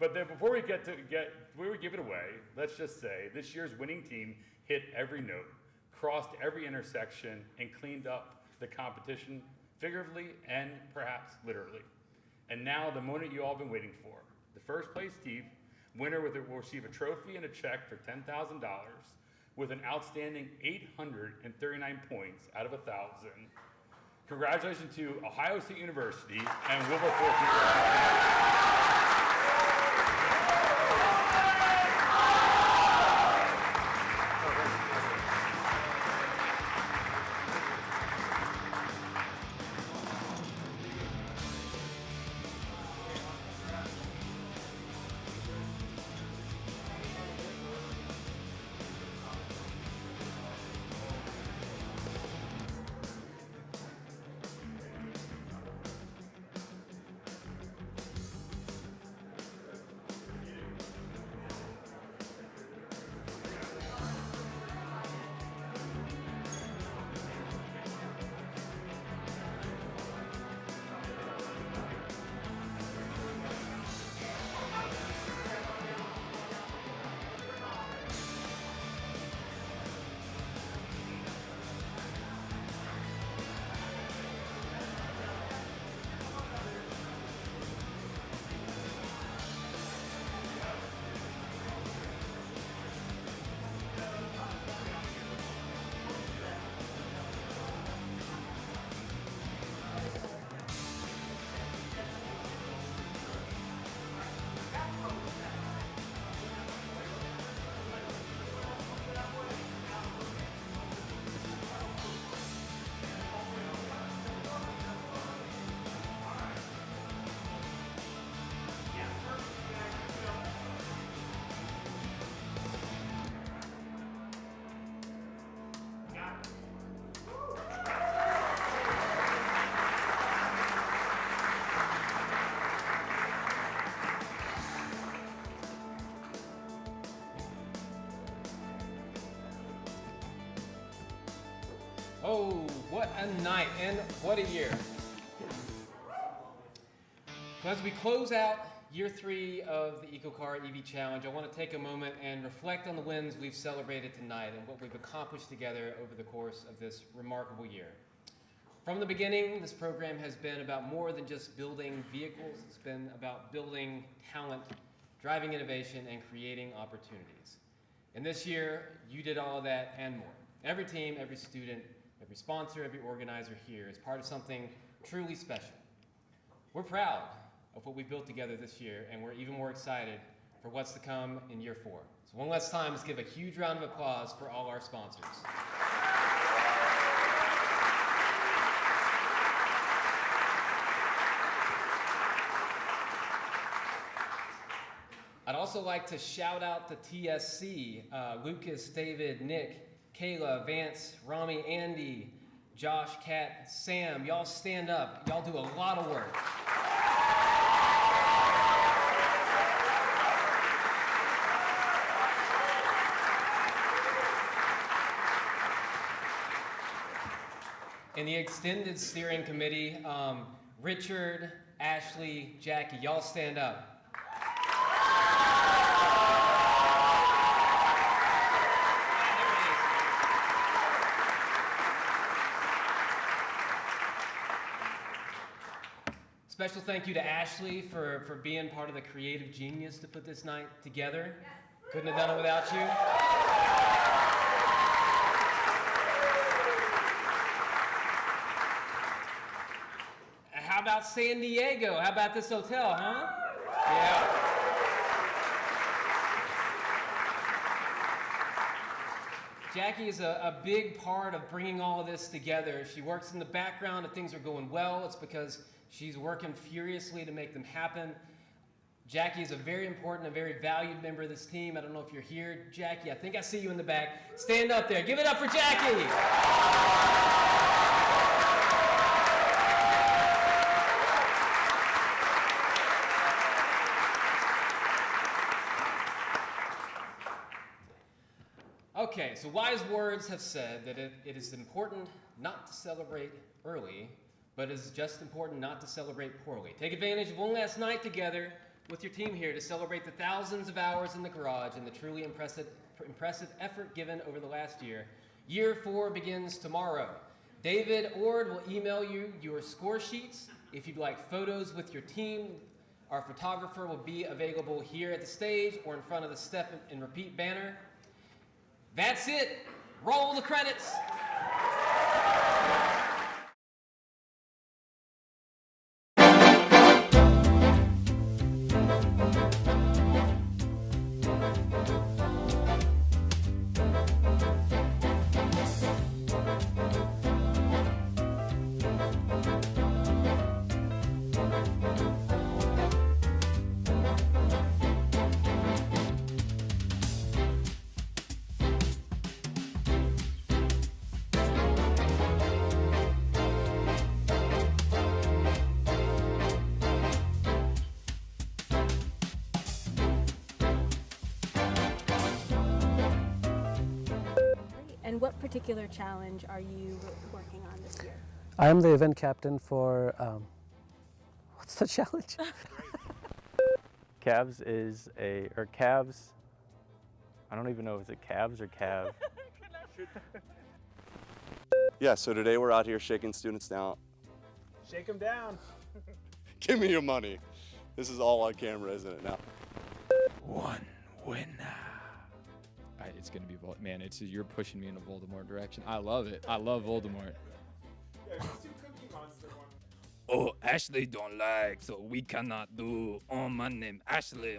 But then before we give it away, let's just say this year's winning team hit every note, crossed every intersection, and cleaned up the competition figuratively and perhaps literally. And now the moment you all been waiting for. The first place team winner will receive a trophy and a check for $10,000 with an outstanding 839 points out of 1,000. Congratulations to Ohio State University and Wilberforce University. Oh, what a night and what a year. So as we close out year 3 of the EcoCAR EV Challenge, I want to take a moment and reflect on the wins we've celebrated tonight and what we've accomplished together over the course of this remarkable year. From the beginning, this program has been about more than just building vehicles. It's been about building talent, driving innovation, and creating opportunities. And this year, you did all of that and more. Every team, every student, every sponsor, every organizer here is part of something truly special. We're proud of what we built together this year, and we're even more excited for what's to come in year 4. So one last time, let's give a huge round of applause for all our sponsors. I'd also like to shout out the TSC, Lucas, David, Nick, Kayla, Vance, Rami, Andy, Josh, Kat, Sam. Y'all stand up. Y'all do a lot of work. And the extended steering committee, Richard, Ashley, Jackie, y'all stand up. Special thank you to Ashley for being part of the creative genius to put this night together. Couldn't have done it without you. How about San Diego? How about this hotel, huh? Yeah. Jackie is a big part of bringing all of this together. She works in the background. If things are going well, it's because she's working furiously to make them happen. Jackie is a very important and very valued member of this team. I don't know if you're here, Jackie. I think I see you in the back. Stand up there. Give it up for Jackie. Okay, so wise words have said that it is important not to celebrate early, but it is just important not to celebrate poorly. Take advantage of one last night together with your team here to celebrate the thousands of hours in the garage and the truly impressive effort given over the last year. Year 4 begins tomorrow. David Ord will email you your score sheets. If you'd like photos with your team, our photographer will be available here at the stage or in front of the step and repeat banner. That's it. Roll the credits. And what particular challenge are you working on this year? I am the event captain for, what's the challenge? Calves is calves, I don't even know, is it calves or calf? Yeah, so today we're out here shaking students down. Shake them down. Give me your money. This is all on camera, isn't it now? One winner. It's gonna be man. You're pushing me in a Voldemort direction. I love it. I love Voldemort. Yeah, let's do Cookie Monster one. Oh, Ashley don't like, so we cannot do. Oh, my name Ashley.